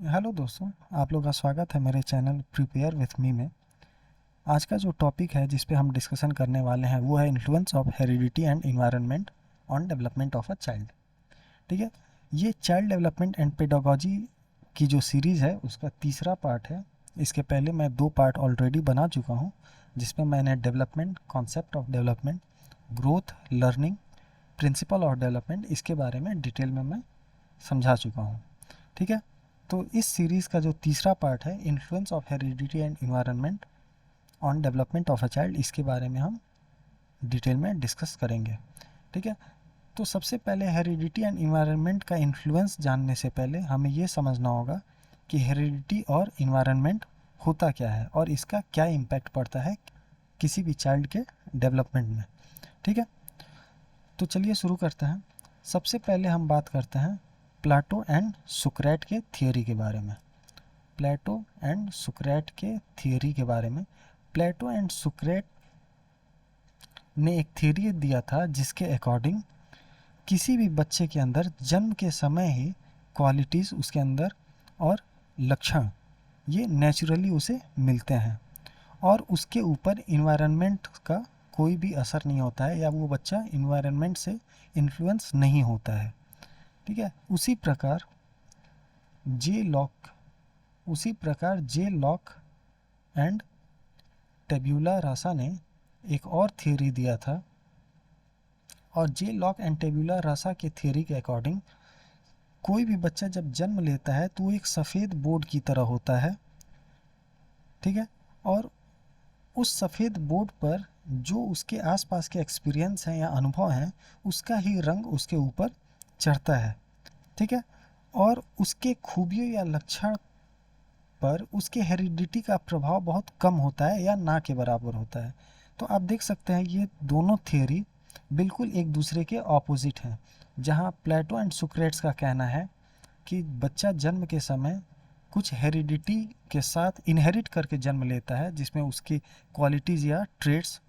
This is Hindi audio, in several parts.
हेलो दोस्तों, आप लोग का स्वागत है मेरे चैनल प्रिपेयर विथ मी में। आज का जो टॉपिक है जिस पे हम डिस्कशन करने वाले हैं वो है influence of heredity and environment on development of a child. ठीक है, ये चाइल्ड डेवलपमेंट एंड पेडागोजी की जो सीरीज़ है उसका तीसरा पार्ट है। इसके पहले मैं 2 पार्ट ऑलरेडी बना चुका हूँ जिसमें मैंने development, concept of development, growth, learning, principle of development, इसके बारे में डिटेल में मैं समझा चुका हूँ। ठीक है, तो इस सीरीज़ का जो तीसरा पार्ट है influence of heredity and environment on development of a child, इसके बारे में हम डिटेल में डिस्कस करेंगे। ठीक है, तो सबसे पहले हेरिडिटी एंड इन्वायरमेंट का इन्फ्लुएंस जानने से पहले हमें ये समझना होगा कि हेरिडिटी और इन्वायरमेंट होता क्या है और इसका क्या इम्पैक्ट पड़ता है किसी भी चाइल्ड के डेवलपमेंट में। ठीक है, तो चलिए शुरू करते हैं। सबसे पहले हम बात करते हैं प्लाटो एंड सुकरेट के थियोरी के बारे में। प्लेटो एंड सुकरेट के थियोरी के बारे में। प्लेटो एंड सुकरेट ने एक थियोरी दिया था जिसके अकॉर्डिंग किसी भी बच्चे के अंदर जन्म के समय ही क्वालिटीज़ उसके अंदर और लक्षण ये नेचुरली उसे मिलते हैं और उसके ऊपर इन्वायरमेंट का कोई भी असर नहीं होता है या वो बच्चा इन्वायरमेंट से इन्फ्लुएंस नहीं होता है। ठीक है, जे लॉक उसी प्रकार जे लॉक एंड टेब्यूला रासा ने एक और थियोरी दिया था और जे लॉक एंड टेब्यूला रासा के थियोरी के अकॉर्डिंग कोई भी बच्चा जब जन्म लेता है तो वो एक सफ़ेद बोर्ड की तरह होता है। ठीक है, और उस सफ़ेद बोर्ड पर जो उसके आसपास के एक्सपीरियंस हैं या अनुभव हैं उसका ही रंग उसके ऊपर चढ़ता है। ठीक है, और उसके खूबियों या लक्षण पर उसके हेरिडिटी का प्रभाव बहुत कम होता है या ना के बराबर होता है। तो आप देख सकते हैं ये दोनों थियोरी बिल्कुल एक दूसरे के ऑपोजिट हैं। जहाँ प्लेटो एंड सुक्रेट्स का कहना है कि बच्चा जन्म के समय कुछ हेरिडिटी के साथ इनहेरिट करके जन्म लेता है जिसमें उसकी क्वालिटीज़ या ट्रेड्स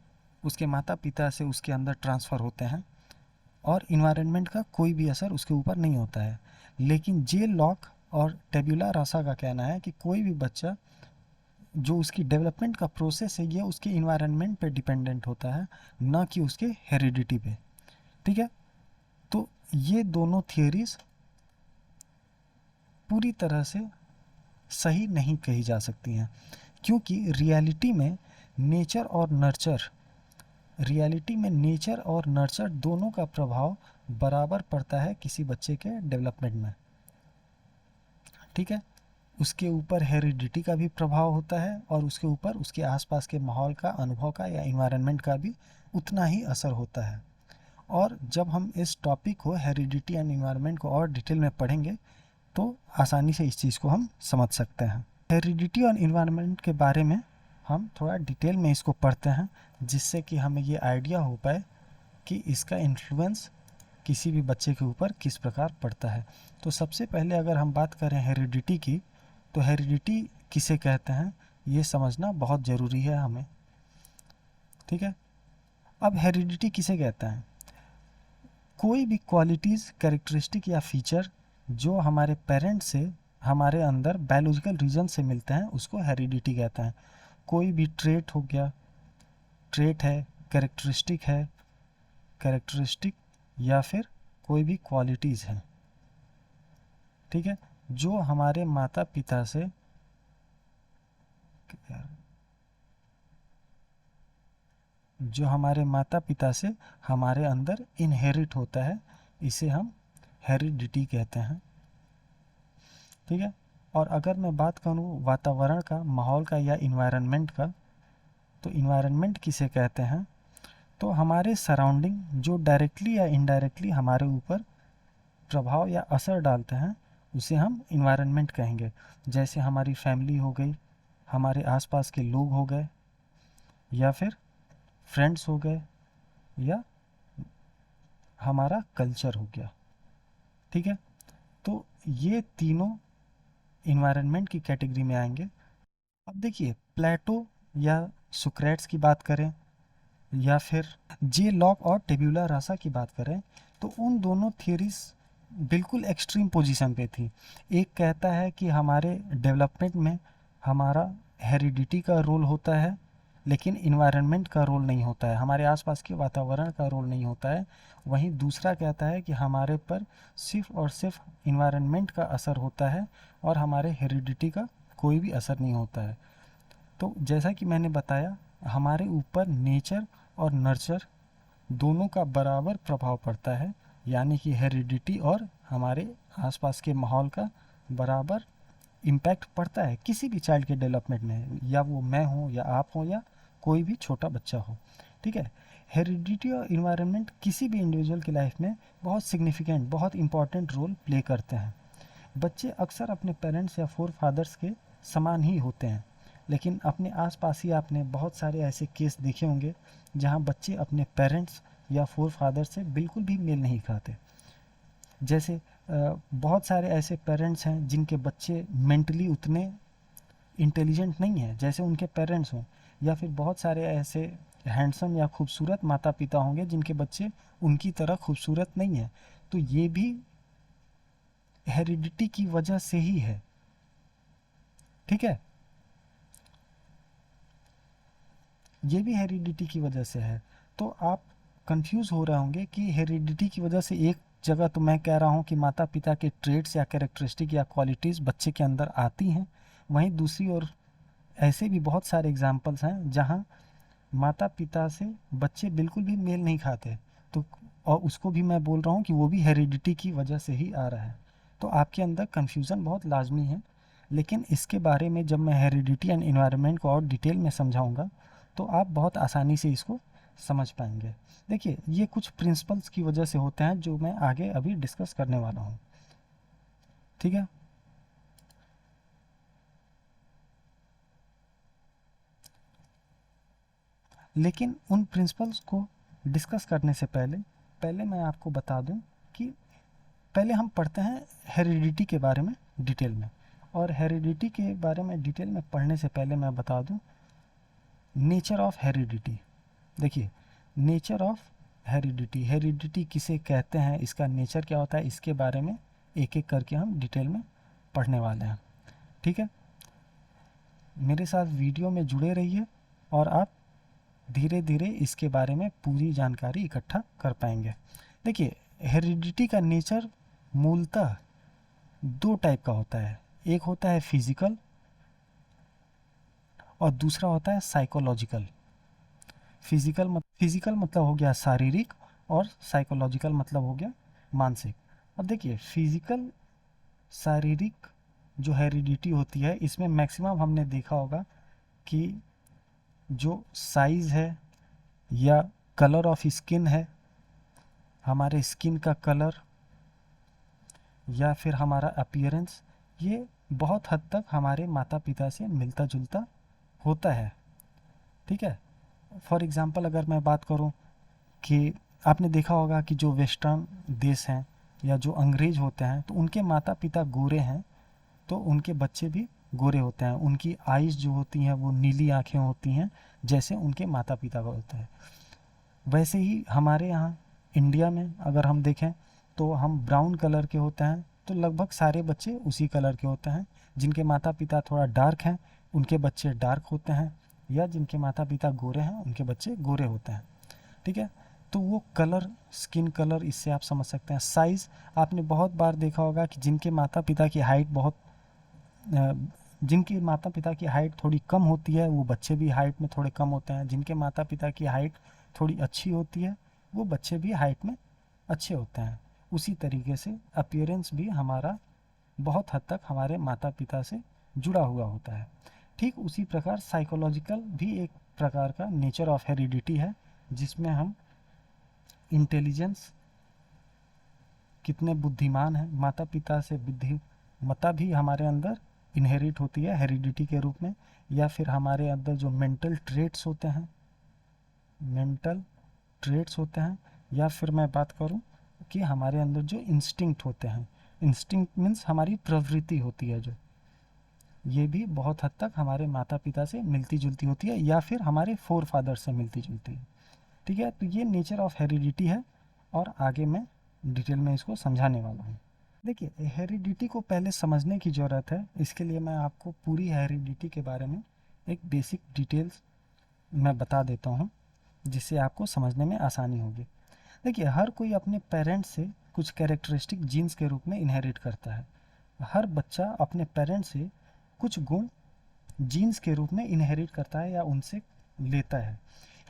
उसके माता पिता से उसके अंदर ट्रांसफ़र होते हैं और इन्वायरमेंट का कोई भी असर उसके ऊपर नहीं होता है। लेकिन जे लॉक और टेब्यूला रासा का कहना है कि कोई भी बच्चा जो उसकी डेवलपमेंट का प्रोसेस है ये उसके इन्वायरमेंट पे डिपेंडेंट होता है, ना कि उसके हेरिडिटी पे। ठीक है, तो ये दोनों थियरीज पूरी तरह से सही नहीं कही जा सकती हैं क्योंकि रियलिटी में नेचर और नर्चर दोनों का प्रभाव बराबर पड़ता है किसी बच्चे के डेवलपमेंट में। ठीक है, उसके ऊपर हेरिडिटी का भी प्रभाव होता है और उसके ऊपर उसके आसपास के माहौल का, अनुभव का या इन्वायरमेंट का भी उतना ही असर होता है। और जब हम इस टॉपिक को हेरिडिटी एंड इन्वायरमेंट को और डिटेल में पढ़ेंगे तो आसानी से इस चीज़ को हम समझ सकते हैं। हेरिडिटी और इन्वायरमेंट के बारे में हम थोड़ा डिटेल में इसको पढ़ते हैं जिससे कि हमें ये आइडिया हो पाए कि इसका इन्फ्लुएंस किसी भी बच्चे के ऊपर किस प्रकार पड़ता है। तो सबसे पहले अगर हम बात करें हेरिडिटी की, तो हेरिडिटी किसे कहते हैं ये समझना बहुत ज़रूरी है हमें। ठीक है, अब हेरिडिटी किसे कहते हैं? कोई भी क्वालिटीज़, कैरेक्टरिस्टिक या फीचर जो हमारे पेरेंट से हमारे अंदर बायोलॉजिकल रीजन से मिलते हैं उसको हेरिडिटी कहते हैं। कोई भी ट्रेट हो गया, ट्रेट है, कैरेक्टरिस्टिक या फिर कोई भी क्वालिटीज़ हैं। ठीक है, जो हमारे माता पिता से हमारे अंदर इनहेरिट होता है, इसे हम हेरिडिटी कहते हैं। ठीक है, और अगर मैं बात करूँ वातावरण का, माहौल का या इन्वायरमेंट का, तो इन्वायरमेंट किसे कहते हैं? तो हमारे सराउंडिंग जो डायरेक्टली या इनडायरेक्टली हमारे ऊपर प्रभाव या असर डालते हैं उसे हम इन्वायरमेंट कहेंगे। जैसे हमारी फैमिली हो गई, हमारे आसपास के लोग हो गए या फिर फ्रेंड्स हो गए या हमारा कल्चर हो गया। ठीक है, तो ये तीनों इन्वायरमेंट की कैटेगरी में आएंगे। अब देखिए, प्लेटो या सुक्रेट्स की बात करें या फिर जे लॉक और टेब्यूला रासा की बात करें तो उन दोनों थियरीज बिल्कुल एक्सट्रीम पोजीशन पे थी। एक कहता है कि हमारे डेवलपमेंट में हमारा हेरिडिटी का रोल होता है, लेकिन इन्वायरमेंट का रोल नहीं होता है, हमारे आसपास के वातावरण का रोल नहीं होता है। वहीं दूसरा कहता है कि हमारे पर सिर्फ और सिर्फ इन्वायरमेंट का असर होता है और हमारे हेरिडिटी का कोई भी असर नहीं होता है। तो जैसा कि मैंने बताया, हमारे ऊपर नेचर और नर्चर दोनों का बराबर प्रभाव पड़ता है, यानी कि हेरिडिटी और हमारे आसपास के माहौल का बराबर इम्पैक्ट पड़ता है किसी भी चाइल्ड के डेवलपमेंट में, या वो मैं हूँ या आप हो या कोई भी छोटा बच्चा हो। ठीक है, हेरिडिटी और इन्वायरमेंट किसी भी इंडिविजुअल की लाइफ में बहुत सिग्निफिकेंट, बहुत इंपॉर्टेंट रोल प्ले करते हैं। बच्चे अक्सर अपने पेरेंट्स या फोर फादर्स के समान ही होते हैं, लेकिन अपने आसपास ही आपने बहुत सारे ऐसे केस देखे होंगे जहाँ बच्चे अपने पेरेंट्स या फोर फादर से बिल्कुल भी मेल नहीं खाते। जैसे बहुत सारे ऐसे पेरेंट्स हैं जिनके बच्चे मेंटली उतने इंटेलिजेंट नहीं हैं जैसे उनके पेरेंट्स हों, या फिर बहुत सारे ऐसे हैंडसम या खूबसूरत माता पिता होंगे जिनके बच्चे उनकी तरह खूबसूरत नहीं हैं। तो ये भी हेरिडिटी की वजह से ही है। ठीक है, ये भी हेरिडिटी की वजह से है। तो आप कंफ्यूज हो रहे होंगे कि हेरिडिटी की वजह से एक जगह तो मैं कह रहा हूँ कि माता पिता के ट्रेड्स या कैरेक्टरिस्टिक या क्वालिटीज़ बच्चे के अंदर आती हैं, वहीं दूसरी ओर ऐसे भी बहुत सारे एग्जाम्पल्स हैं जहाँ माता पिता से बच्चे बिल्कुल भी मेल नहीं खाते। तो और उसको भी मैं बोल रहा हूँ कि वो भी हेरिडिटी की वजह से ही आ रहा है। तो आपके अंदर कन्फ्यूज़न बहुत लाजमी है, लेकिन इसके बारे में जब मैं हेरिडिटी एंड इन्वायरमेंट को और डिटेल में समझाऊंगा तो आप बहुत आसानी से इसको समझ पाएंगे। देखिए, ये कुछ प्रिंसिपल्स की वजह से होते हैं जो मैं आगे अभी डिस्कस करने वाला हूँ। ठीक है, लेकिन उन प्रिंसिपल्स को डिस्कस करने से पहले पहले मैं आपको बता दूं कि पहले हम पढ़ते हैं हेरिडिटी के बारे में डिटेल में। और हेरिडिटी के बारे में डिटेल में पढ़ने से पहले मैं बता दूं नेचर ऑफ हेरिडिटी। देखिए, नेचर ऑफ हेरिडिटी, हेरिडिटी किसे कहते हैं, इसका नेचर क्या होता है, इसके बारे में एक एक करके हम डिटेल में पढ़ने वाले हैं। ठीक है, मेरे साथ वीडियो में जुड़े रहिए और आप धीरे धीरे इसके बारे में पूरी जानकारी इकट्ठा कर पाएंगे। देखिए, हेरिडिटी का नेचर मूलतः दो टाइप का होता है। एक होता है फिजिकल और दूसरा होता है साइकोलॉजिकल। फिजिकल मतलब हो गया शारीरिक, और साइकोलॉजिकल मतलब हो गया मानसिक। अब देखिए, फिजिकल शारीरिक जो हेरिडिटी होती है, इसमें मैक्सिमम हमने देखा होगा कि जो साइज़ है या कलर ऑफ स्किन है, हमारे स्किन का कलर या फिर हमारा अपीयरेंस, ये बहुत हद तक हमारे माता पिता से मिलता जुलता होता है। ठीक है, फॉर एग्ज़ाम्पल अगर मैं बात करूं कि आपने देखा होगा कि जो वेस्टर्न देश हैं या जो अंग्रेज होते हैं, तो उनके माता पिता गोरे हैं तो उनके बच्चे भी गोरे होते हैं। उनकी आइज़ जो होती हैं वो नीली आँखें होती हैं जैसे उनके माता पिता का होता है। वैसे ही हमारे यहाँ इंडिया में अगर हम देखें तो हम ब्राउन कलर के होते हैं, तो लगभग सारे बच्चे उसी कलर के होते हैं। जिनके माता पिता थोड़ा डार्क हैं उनके बच्चे डार्क होते हैं, या जिनके माता पिता गोरे हैं उनके बच्चे गोरे होते हैं। ठीक है, तो वो कलर, स्किन कलर, इससे आप समझ सकते हैं। साइज़, आपने बहुत बार देखा होगा कि जिनके माता पिता की हाइट जिनकी माता पिता की हाइट थोड़ी कम होती है वो बच्चे भी हाइट में थोड़े कम होते हैं। जिनके माता पिता की हाइट थोड़ी अच्छी होती है वो बच्चे भी हाइट में अच्छे होते हैं। उसी तरीके से अपीयरेंस भी हमारा बहुत हद तक हमारे माता पिता से जुड़ा हुआ होता है। ठीक उसी प्रकार साइकोलॉजिकल भी एक प्रकार का नेचर ऑफ हेरिडिटी है, जिसमें हम इंटेलिजेंस, कितने बुद्धिमान हैं, माता पिता से बुद्धिमत्ता भी हमारे अंदर इनहेरिट होती है हेरिडिटी के रूप में। या फिर हमारे अंदर जो मेंटल ट्रेट्स होते हैं, या फिर मैं बात करूं कि हमारे अंदर जो इंस्टिंक्ट होते हैं, इंस्टिंक्ट मीन्स हमारी प्रवृत्ति होती है, जो ये भी बहुत हद तक हमारे माता पिता से मिलती जुलती होती है या फिर हमारे फोर फादर से मिलती जुलती है। ठीक है, तो ये नेचर ऑफ हेरिडिटी है और आगे मैं डिटेल में इसको समझाने वाला हूँ। देखिए, हेरिडिटी को पहले समझने की ज़रूरत है। इसके लिए मैं आपको पूरी हेरिडिटी के बारे में एक बेसिक डिटेल्स मैं बता देता हूँ, जिससे आपको समझने में आसानी होगी। देखिए, हर कोई अपने पेरेंट्स से कुछ कैरेक्टरिस्टिक जीन्स के रूप में इनहेरिट करता है। हर बच्चा अपने पेरेंट्स से कुछ गुण जीन्स के रूप में इनहेरिट करता है या उनसे लेता है।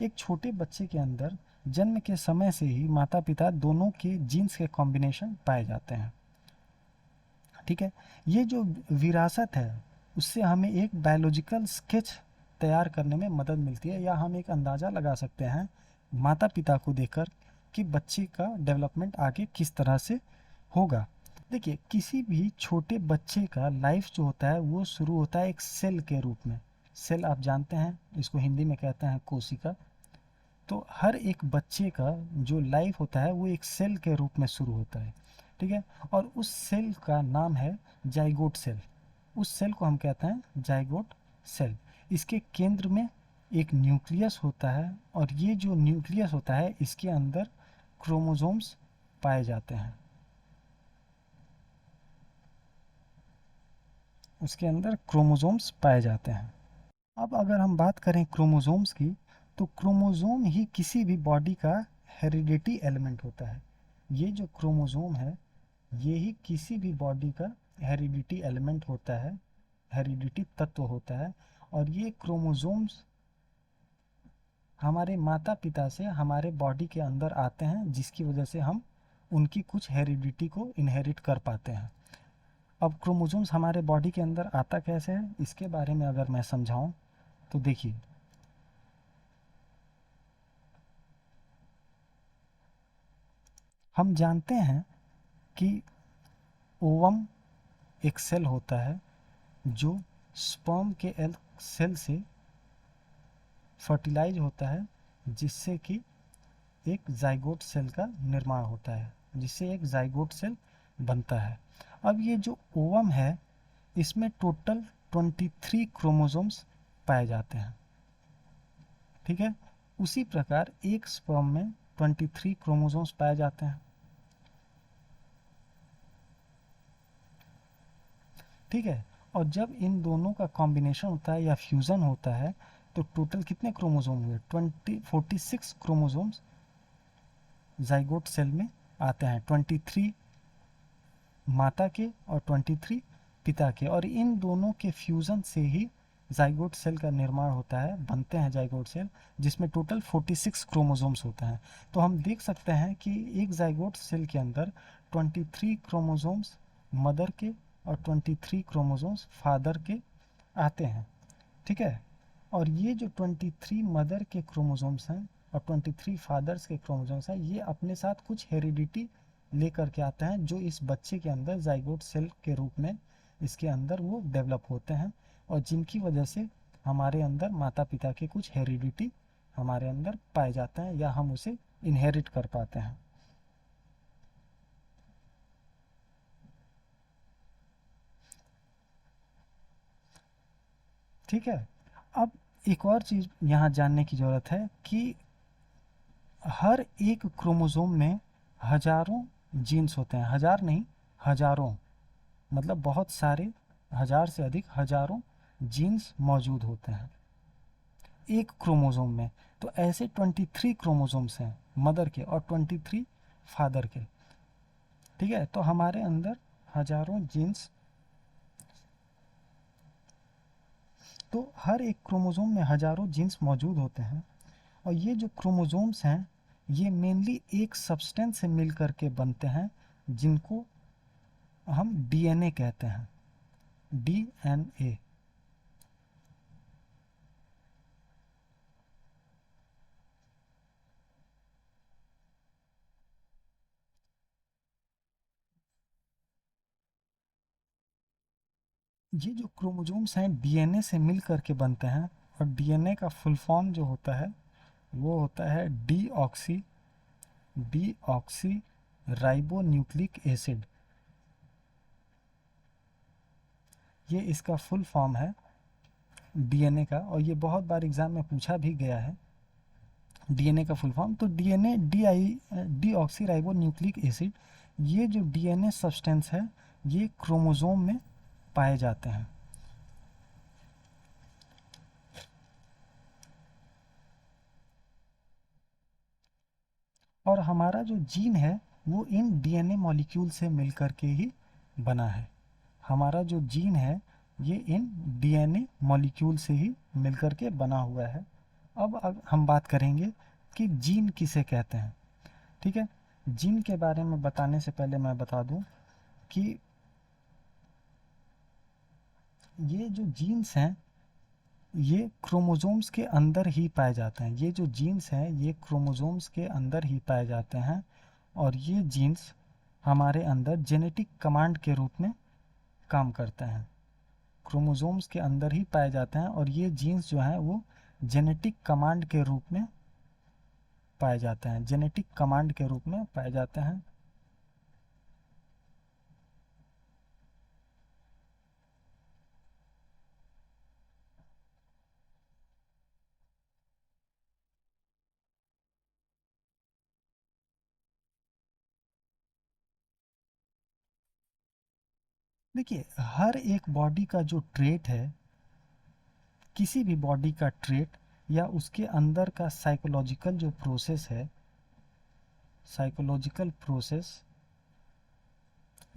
एक छोटे बच्चे के अंदर जन्म के समय से ही माता पिता दोनों के जीन्स के कॉम्बिनेशन पाए जाते हैं। ठीक है, ये जो विरासत है उससे हमें एक बायोलॉजिकल स्केच तैयार करने में मदद मिलती है, या हम एक अंदाज़ा लगा सकते हैं माता पिता को देखकर कि बच्चे का डेवलपमेंट आगे किस तरह से होगा। देखिए, किसी भी छोटे बच्चे का लाइफ जो होता है वो शुरू होता है एक सेल के रूप में। सेल आप जानते हैं, इसको हिंदी में कहते हैं कोशिका। तो हर एक बच्चे का जो लाइफ होता है वो एक सेल के रूप में शुरू होता है। ठीक है, और उस सेल का नाम है जाइगोट सेल। उस सेल को हम कहते हैं जाइगोट सेल। इसके केंद्र में एक न्यूक्लियस होता है, और ये जो न्यूक्लियस होता है इसके अंदर क्रोमोसोम्स पाए जाते हैं। उसके अंदर क्रोमोसोम्स पाए जाते हैं। अब अगर हम बात करें क्रोमोसोम्स की, तो क्रोमोसोम ही किसी भी बॉडी का हेरिडिटी एलिमेंट होता है। ये जो क्रोमोसोम है ये ही किसी भी बॉडी का हेरिडिटी एलिमेंट होता है, हेरिडिटी तत्व होता है। और ये क्रोमोसोम्स हमारे माता पिता से हमारे बॉडी के अंदर आते हैं, जिसकी वजह से हम उनकी कुछ हेरिडिटी को इनहेरिट कर पाते हैं। अब क्रोमोसोम्स हमारे बॉडी के अंदर आता कैसे है, इसके बारे में अगर मैं समझाऊं तो देखिए, हम जानते हैं कि ओवम एक सेल होता है जो स्पर्म के सेल से फर्टिलाइज होता है, जिससे कि एक जाइगोट सेल का निर्माण होता है, जिससे एक जाइगोट सेल बनता है। अब ये जो ओवम है इसमें टोटल 23 क्रोमोसोम्स पाए जाते हैं। ठीक है, उसी प्रकार एक स्पर्म में 23 क्रोमोसोम्स पाए जाते हैं। ठीक है, और जब इन दोनों का कॉम्बिनेशन होता है या फ्यूज़न होता है तो टोटल कितने क्रोमोसोम हुए, 46 क्रोमोसोम्स जाइगोट सेल में आते हैं। 23 माता के और 23 पिता के, और इन दोनों के फ्यूज़न से ही जाइगोट सेल का निर्माण होता है, बनते हैं जाइगोट सेल, जिसमें टोटल 46 क्रोमोसोम्स होते हैं। तो हम देख सकते हैं कि एक जाइगोट सेल के अंदर 23 क्रोमोसोम्स मदर के और 23 क्रोमोसोम्स फादर के आते हैं। ठीक है, और ये जो 23 मदर के क्रोमोसोम्स हैं और 23 फादर्स के क्रोमोसोम्स हैं, ये अपने साथ कुछ हेरिडिटी लेकर के आते हैं, जो इस बच्चे के अंदर जाइगोट सेल के रूप में इसके अंदर वो डेवलप होते हैं, और जिनकी वजह से हमारे अंदर माता पिता के कुछ हेरिडिटी हमारे अंदर पाए जाते हैं, या हम उसे इनहेरिट कर पाते हैं। ठीक है, अब एक और चीज़ यहाँ जानने की ज़रूरत है कि हर एक क्रोमोसोम में हजारों जीन्स होते हैं। हजार नहीं, हजारों, मतलब बहुत सारे, हजार से अधिक, हजारों जीन्स मौजूद होते हैं एक क्रोमोसोम में। तो ऐसे 23 क्रोमोसोम्स हैं मदर के और 23 फादर के। ठीक है, तो हमारे अंदर हजारों जीन्स, तो हर एक क्रोमोसोम में हजारों जीन्स मौजूद होते हैं। और ये जो क्रोमोसोम्स हैं ये मेनली एक सब्सटेंस से मिल करके बनते हैं, जिनको हम डीएनए कहते हैं, डीएनए। ये जो क्रोमोसोम्स हैं डीएनए से मिल करके बनते हैं, और डीएनए का फुल फॉर्म जो होता है वो होता है डीऑक्सी राइबोन्यूक्लिक एसिड। ये इसका फुल फॉर्म है डीएनए का, और ये बहुत बार एग्जाम में पूछा भी गया है डीएनए का फुल फॉर्म। तो डीएनए डीऑक्सी राइबोन्यूक्लिक एसिड, ये जो डीएनए सब्सटेंस है ये क्रोमोसोम में पाए जाते हैं। और हमारा जो जीन है वो इन डीएनए मॉलिक्यूल से मिलकर के ही बना है। हमारा जो जीन है ये इन डीएनए मॉलिक्यूल से ही मिलकर के बना हुआ है। अब हम बात करेंगे कि जीन किसे कहते हैं। ठीक है, जीन के बारे में बताने से पहले मैं बता दूं कि ये जो जीन्स हैं ये क्रोमोसोम्स के अंदर ही पाए जाते हैं। ये जो जीन्स हैं ये क्रोमोसोम्स के अंदर ही पाए जाते हैं और ये जीन्स हमारे अंदर जेनेटिक कमांड के रूप में काम करते हैं। क्रोमोसोम्स के अंदर ही पाए जाते हैं और ये जीन्स जो हैं वो जेनेटिक कमांड के रूप में पाए जाते हैं, जेनेटिक कमांड के रूप में पाए जाते हैं। देखिए, हर एक बॉडी का जो ट्रेट है, किसी भी बॉडी का ट्रेट या उसके अंदर का साइकोलॉजिकल जो प्रोसेस है, साइकोलॉजिकल प्रोसेस,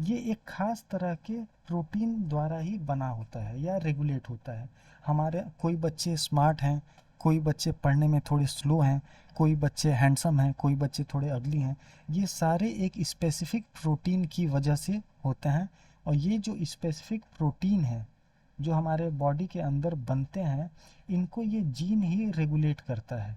ये एक खास तरह के प्रोटीन द्वारा ही बना होता है या रेगुलेट होता है। हमारे कोई बच्चे स्मार्ट हैं, कोई बच्चे पढ़ने में थोड़े स्लो हैं, कोई बच्चे हैंडसम हैं, कोई बच्चे थोड़े अगली हैं। ये सारे एक स्पेसिफिक प्रोटीन की वजह से होते हैं और ये जो स्पेसिफिक प्रोटीन है जो हमारे बॉडी के अंदर बनते हैं, इनको ये जीन ही रेगुलेट करता है।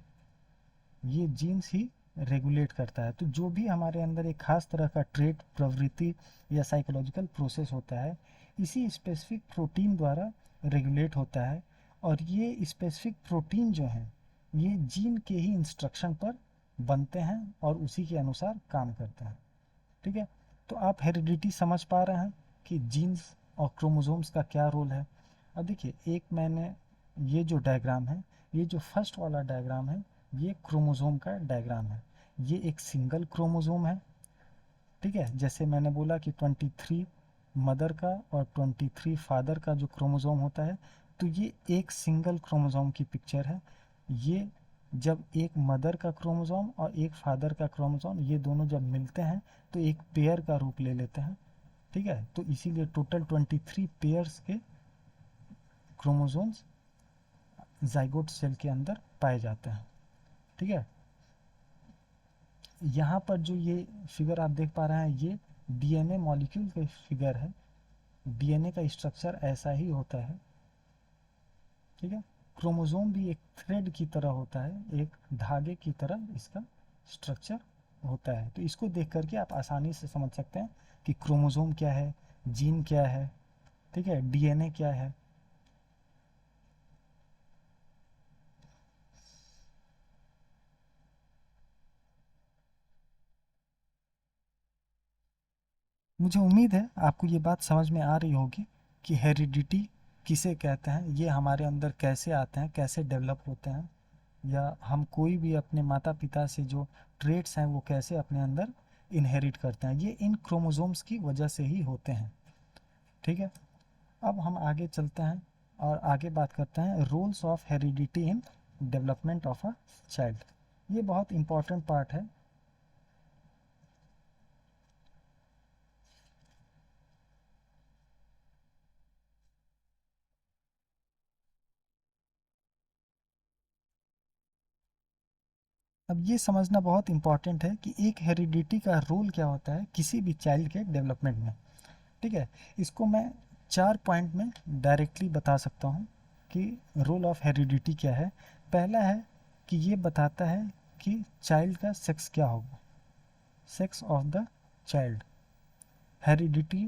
ये जीन्स ही रेगुलेट करता है। तो जो भी हमारे अंदर एक खास तरह का ट्रेट, प्रवृत्ति या साइकोलॉजिकल प्रोसेस होता है, इसी स्पेसिफिक प्रोटीन द्वारा रेगुलेट होता है और ये स्पेसिफिक प्रोटीन जो हैं ये जीन के ही इंस्ट्रक्शन पर बनते हैं और उसी के अनुसार काम करते हैं। ठीक है, तो आप हेरिडिटी समझ पा रहे हैं कि जीन्स और क्रोमोसोम्स का क्या रोल है। अब देखिए, एक मैंने ये जो डायग्राम है, ये जो फर्स्ट वाला डायग्राम है, ये क्रोमोसोम का डायग्राम है। ये एक सिंगल क्रोमोसोम है। ठीक है, जैसे मैंने बोला कि 23 मदर का और 23 फादर का जो क्रोमोसोम होता है, तो ये एक सिंगल क्रोमोसोम की पिक्चर है। ये जब एक मदर का क्रोमोसोम और एक फादर का क्रोमोसोम ये दोनों जब मिलते हैं तो एक पेयर का रूप ले लेते हैं। ठीक है, तो इसीलिए टोटल 23 पेयर्स के क्रोमोसोम्स जाइगोट सेल के अंदर पाए जाते हैं। ठीक है, यहाँ पर जो ये फिगर आप देख पा रहे हैं ये डीएनए मॉलिक्यूल का फिगर है। डीएनए का स्ट्रक्चर ऐसा ही होता है। ठीक है, क्रोमोसोम भी एक थ्रेड की तरह होता है, एक धागे की तरह इसका स्ट्रक्चर होता है। तो इसको देख करके आप आसानी से समझ सकते हैं कि क्रोमोसोम क्या है, जीन क्या है, ठीक है, डीएनए क्या है। मुझे उम्मीद है आपको ये बात समझ में आ रही होगी कि हेरिडिटी किसे कहते हैं, ये हमारे अंदर कैसे आते हैं, कैसे डेवलप होते हैं, या हम कोई भी अपने माता पिता से जो ट्रेट्स हैं वो कैसे अपने अंदर इनहेरिट करते हैं। ये इन क्रोमोसोम्स की वजह से ही होते हैं। ठीक है, अब हम आगे चलते हैं और आगे बात करते हैं roles of heredity in development of a child. ये बहुत इंपॉर्टेंट पार्ट है। अब ये समझना बहुत इंपॉर्टेंट है कि एक हेरिडिटी का रोल क्या होता है किसी भी चाइल्ड के डेवलपमेंट में। ठीक है, इसको मैं 4 पॉइंट में डायरेक्टली बता सकता हूँ कि रोल ऑफ हेरिडिटी क्या है। पहला है कि ये बताता है कि चाइल्ड का सेक्स क्या होगा, sex of the child. Heredity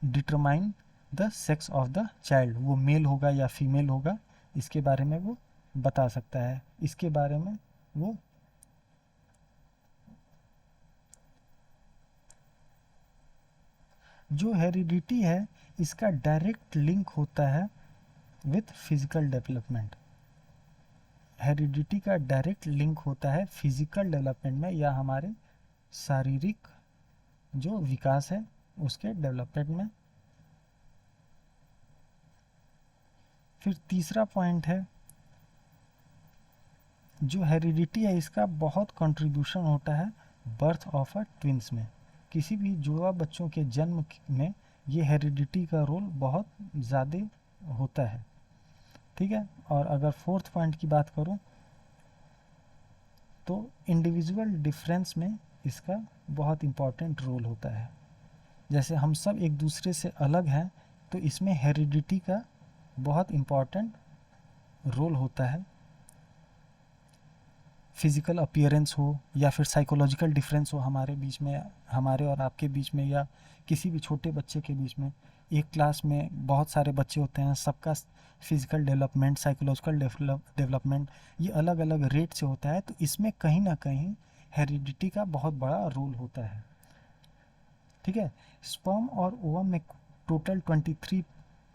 determine the sex of the child, वो मेल होगा या फीमेल होगा, इसके बारे में वो बता सकता है। इसके बारे में वो जो हेरिडिटी है इसका डायरेक्ट लिंक होता है विथ फिजिकल डेवलपमेंट। हेरिडिटी का डायरेक्ट लिंक होता है फिजिकल डेवलपमेंट में या हमारे शारीरिक जो विकास है उसके डेवलपमेंट में। फिर तीसरा पॉइंट है जो हेरिडिटी है, इसका बहुत कंट्रीब्यूशन होता है बर्थ ऑफ अ ट्विंस में। किसी भी जुड़वा बच्चों के जन्म में ये हेरिडिटी का रोल बहुत ज़्यादा होता है, ठीक है। और अगर फोर्थ पॉइंट की बात करूं तो इंडिविजुअल डिफरेंस में इसका बहुत इम्पॉर्टेंट रोल होता है। जैसे हम सब एक दूसरे से अलग हैं, तो इसमें हेरिडिटी का बहुत इम्पॉर्टेंट रोल होता है। फिज़िकल अपीयरेंस हो या फिर साइकोलॉजिकल डिफरेंस हो हमारे बीच में, हमारे और आपके बीच में, या किसी भी छोटे बच्चे के बीच में। एक क्लास में बहुत सारे बच्चे होते हैं, सबका फिज़िकल डेवलपमेंट, साइकोलॉजिकल डेवलपमेंट ये अलग अलग रेट से होता है, तो इसमें कहीं ना कहीं हेरिडिटी का बहुत बड़ा रोल होता है, ठीक है। स्पर्म और ओवम में टोटल 23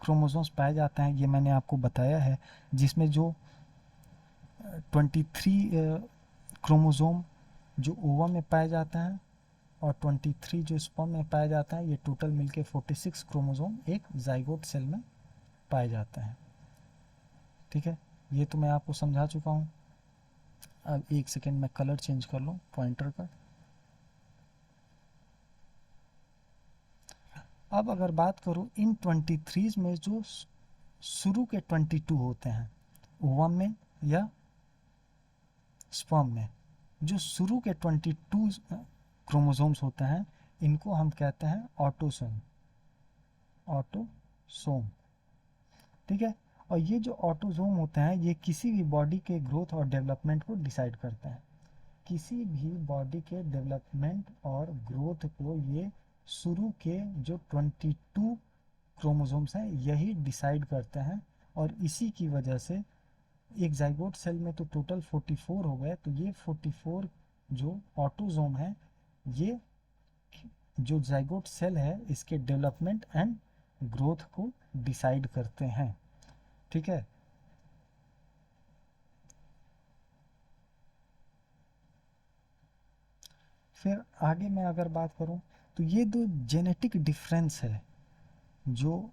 क्रोमोसोम्स पाए जाते हैं, ये मैंने आपको बताया है, जिसमें जो 23 क्रोमोसोम जो ओवम में पाए जाते हैं और 23 जो स्पर्म में पाया जाता है, ये टोटल मिलके 46 क्रोमोसोम एक जाइगोट सेल में पाए जाते हैं, ठीक है। ये तो मैं आपको समझा चुका हूँ। अब एक सेकेंड में कलर चेंज कर लूँ पॉइंटर का। अब अगर बात करूँ इन 23 में जो शुरू के 22 होते हैं ओवम में या स्पर्म में, जो शुरू के 22 क्रोमोसोम्स होते हैं, इनको हम कहते हैं ऑटोसोम, ऑटोसोम, ठीक है। और ये जो ऑटोसोम होते हैं, ये किसी भी बॉडी के ग्रोथ और डेवलपमेंट को डिसाइड करते हैं। किसी भी बॉडी के डेवलपमेंट और ग्रोथ को ये शुरू के जो 22 क्रोमोसोम्स हैं यही डिसाइड करते हैं। और इसी की वजह से एक जाइगोट सेल में तो टोटल 44 हो गए, तो ये 44 जो ऑटोसोम है, ये जो जाइगोट सेल है इसके डेवलपमेंट एंड ग्रोथ को डिसाइड करते हैं, ठीक है। फिर आगे मैं अगर बात करूं तो ये दो जेनेटिक डिफरेंस है जो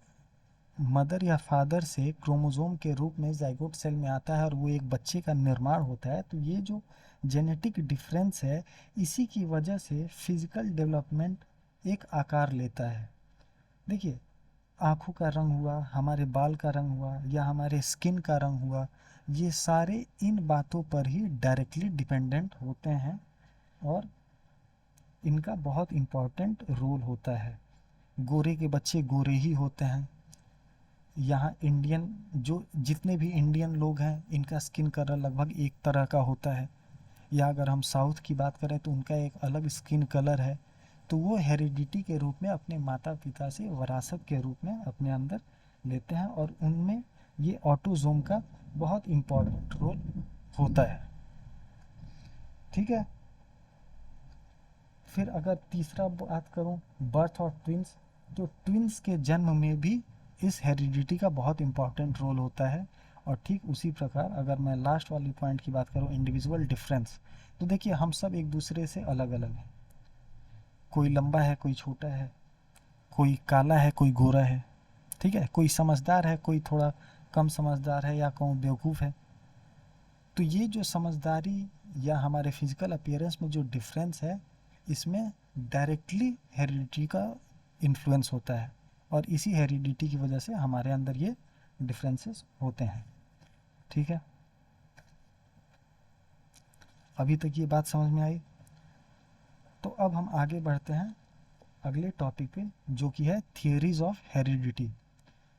मदर या फादर से क्रोमोसोम के रूप में जाइगोट सेल में आता है और वो एक बच्चे का निर्माण होता है, तो ये जो जेनेटिक डिफरेंस है इसी की वजह से फिजिकल डेवलपमेंट एक आकार लेता है। देखिए, आँखों का रंग हुआ, हमारे बाल का रंग हुआ या हमारे स्किन का रंग हुआ, ये सारे इन बातों पर ही डायरेक्टली डिपेंडेंट होते हैं और इनका बहुत इम्पॉर्टेंट रोल होता है। गोरे के बच्चे गोरे ही होते हैं। यहाँ इंडियन जो जितने भी इंडियन लोग हैं इनका स्किन कलर लगभग एक तरह का होता है, या अगर हम साउथ की बात करें तो उनका एक अलग स्किन कलर है। तो वो हेरिडिटी के रूप में अपने माता पिता से विरासत के रूप में अपने अंदर लेते हैं और उनमें ये ऑटोसोम का बहुत इम्पोर्टेंट रोल होता है, ठीक है। फिर अगर तीसरा बात करूं बर्थ ऑफ ट्विंस, तो ट्विंस के जन्म में भी इस हेरिडिटी का बहुत इम्पॉर्टेंट रोल होता है। और ठीक उसी प्रकार अगर मैं लास्ट वाली पॉइंट की बात करूं इंडिविजुअल डिफरेंस, तो देखिए हम सब एक दूसरे से अलग अलग हैं। कोई लंबा है, कोई छोटा है, कोई काला है, कोई गोरा है, ठीक है। कोई समझदार है, कोई थोड़ा कम समझदार है या कोई बेवकूफ़ है। तो ये जो समझदारी या हमारे फिजिकल अपीयरेंस में जो डिफरेंस है, इसमें डायरेक्टली हेरिडिटी का इन्फ्लुएंस होता है और इसी हेरिडिटी की वजह से हमारे अंदर ये डिफरेंसेस होते हैं, ठीक है। अभी तक ये बात समझ में आई? तो अब हम आगे बढ़ते हैं अगले टॉपिक पे, जो कि है थियरीज ऑफ हेरिडिटी।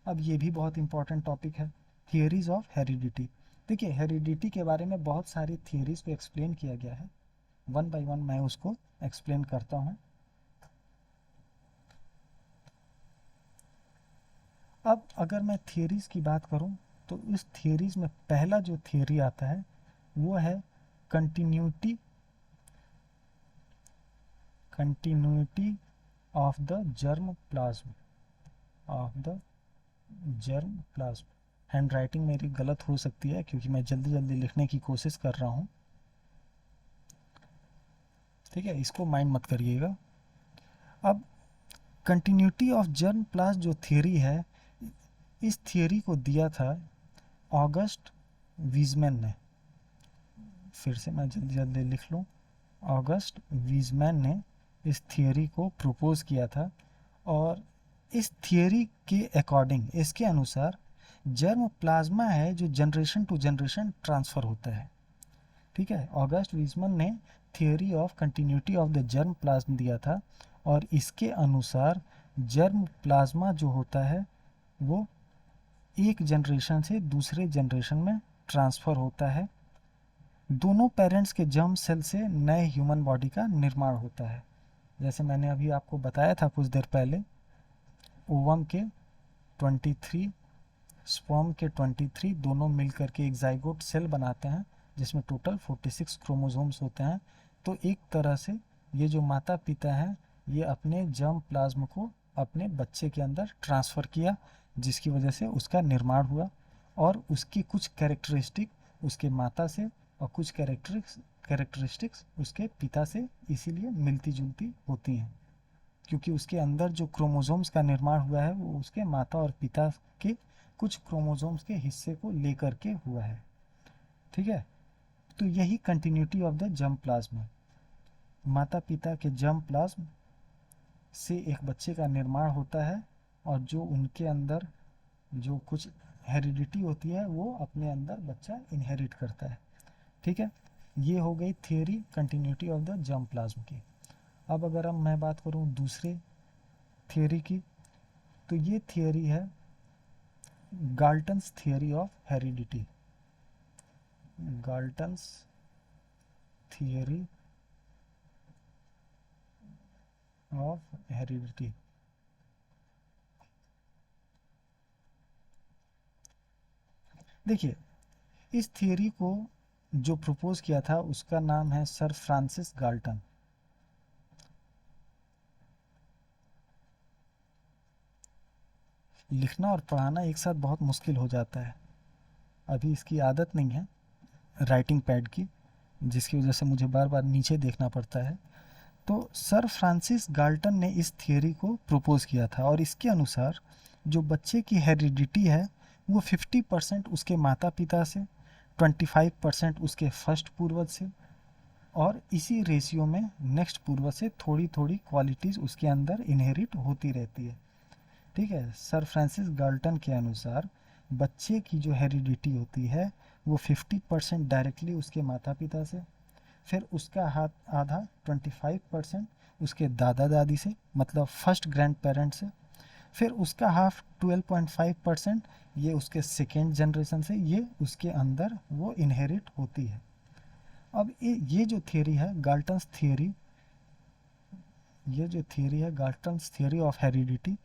अब ये भी बहुत इंपॉर्टेंट टॉपिक है, थियरीज ऑफ हेरिडिटी। देखिए, हेरिडिटी के बारे में बहुत सारी थियरीज को एक्सप्लेन किया गया है, वन बाय वन मैं उसको एक्सप्लेन करता हूँ। अब अगर मैं थियरीज की बात करूँ तो इस थियरीज में पहला जो थियरी आता है वो है continuity of the germ plasm, of the germ plasm. Hand writing मेरी गलत हो सकती है क्योंकि मैं जल्दी जल्दी लिखने की कोशिश कर रहा हूँ, ठीक है, इसको माइंड मत करिएगा। अब कंटिन्यूटी ऑफ जर्म प्लाज्म जो थियरी है, इस थियरी को दिया था ऑगस्ट वीजमैन ने। फिर से मैं जल्दी जल्दी लिख लूँ, ऑगस्ट वीजमैन ने इस थियरी को प्रपोज किया था। और इस थियरी के अकॉर्डिंग, इसके अनुसार जर्म प्लाज्मा है जो जनरेशन टू जनरेशन ट्रांसफ़र होता है। ठीक है, ऑगस्ट वीजमैन ने theory of continuity of the germ plasm दिया था, और इसके अनुसार जर्म प्लाज्मा जो होता है वो एक जनरेशन से दूसरे जनरेशन में ट्रांसफ़र होता है। दोनों पेरेंट्स के जर्म सेल से नए ह्यूमन बॉडी का निर्माण होता है। जैसे मैंने अभी आपको बताया था कुछ देर पहले, ओवम के 23, स्पर्म के 23 दोनों मिलकर के एक जाइगोट सेल बनाते हैं, जिसमें टोटल 46 क्रोमोसोम्स होते हैं। तो एक तरह से ये जो माता पिता हैं, ये अपने जर्म प्लाज्म को अपने बच्चे के अंदर ट्रांसफ़र किया, जिसकी वजह से उसका निर्माण हुआ। और उसकी कुछ कैरेक्टरिस्टिक उसके माता से और कुछ कैरेक्टरिस्टिक्स उसके पिता से इसीलिए मिलती जुलती होती हैं, क्योंकि उसके अंदर जो क्रोमोसोम्स का निर्माण हुआ है वो उसके माता और पिता के कुछ क्रोमोसोम्स के हिस्से को लेकर के हुआ है। ठीक है, तो यही continuity of the germ plasm है। माता पिता के जर्म प्लाज्म से एक बच्चे का निर्माण होता है, और जो उनके अंदर जो कुछ हेरिडिटी होती है वो अपने अंदर बच्चा इनहेरिट करता है। ठीक है, ये हो गई theory continuity of the germ plasm की। अब अगर मैं बात करूँ दूसरे थियरी की, तो ये थियरी है Galton's theory of heredity. Galton's theory of heredity. देखिए, इस थियरी को जो प्रपोज किया था उसका नाम है सर फ्रांसिस गाल्टन। लिखना और पढ़ाना एक साथ बहुत मुश्किल हो जाता है, अभी इसकी आदत नहीं है राइटिंग पैड की, जिसकी वजह से मुझे बार बार नीचे देखना पड़ता है। तो सर फ्रांसिस गाल्टन ने इस थियरी को प्रपोज किया था, और इसके अनुसार जो बच्चे की हेरिडिटी है वो 50% उसके माता पिता से, 25% उसके फर्स्ट पूर्वज से, और इसी रेशियो में नेक्स्ट पूर्वज से थोड़ी थोड़ी क्वालिटीज़ उसके अंदर इनहेरिट होती रहती है। ठीक है, सर फ्रांसिस गाल्टन के अनुसार बच्चे की जो हेरिडिटी होती है वो 50% डायरेक्टली उसके माता पिता से, फिर उसका हाथ आधा 25% उसके दादा दादी से, मतलब फर्स्ट ग्रैंड पेरेंट से, फिर उसका हाफ 12.5% ये उसके सेकेंड जनरेशन से, ये उसके अंदर वो इनहेरिट होती है। अब ये जो थियरी है गाल्टन्स थियरी, ये जो थियरी है गाल्टन्स थियरी ऑफ हेरिडिटी,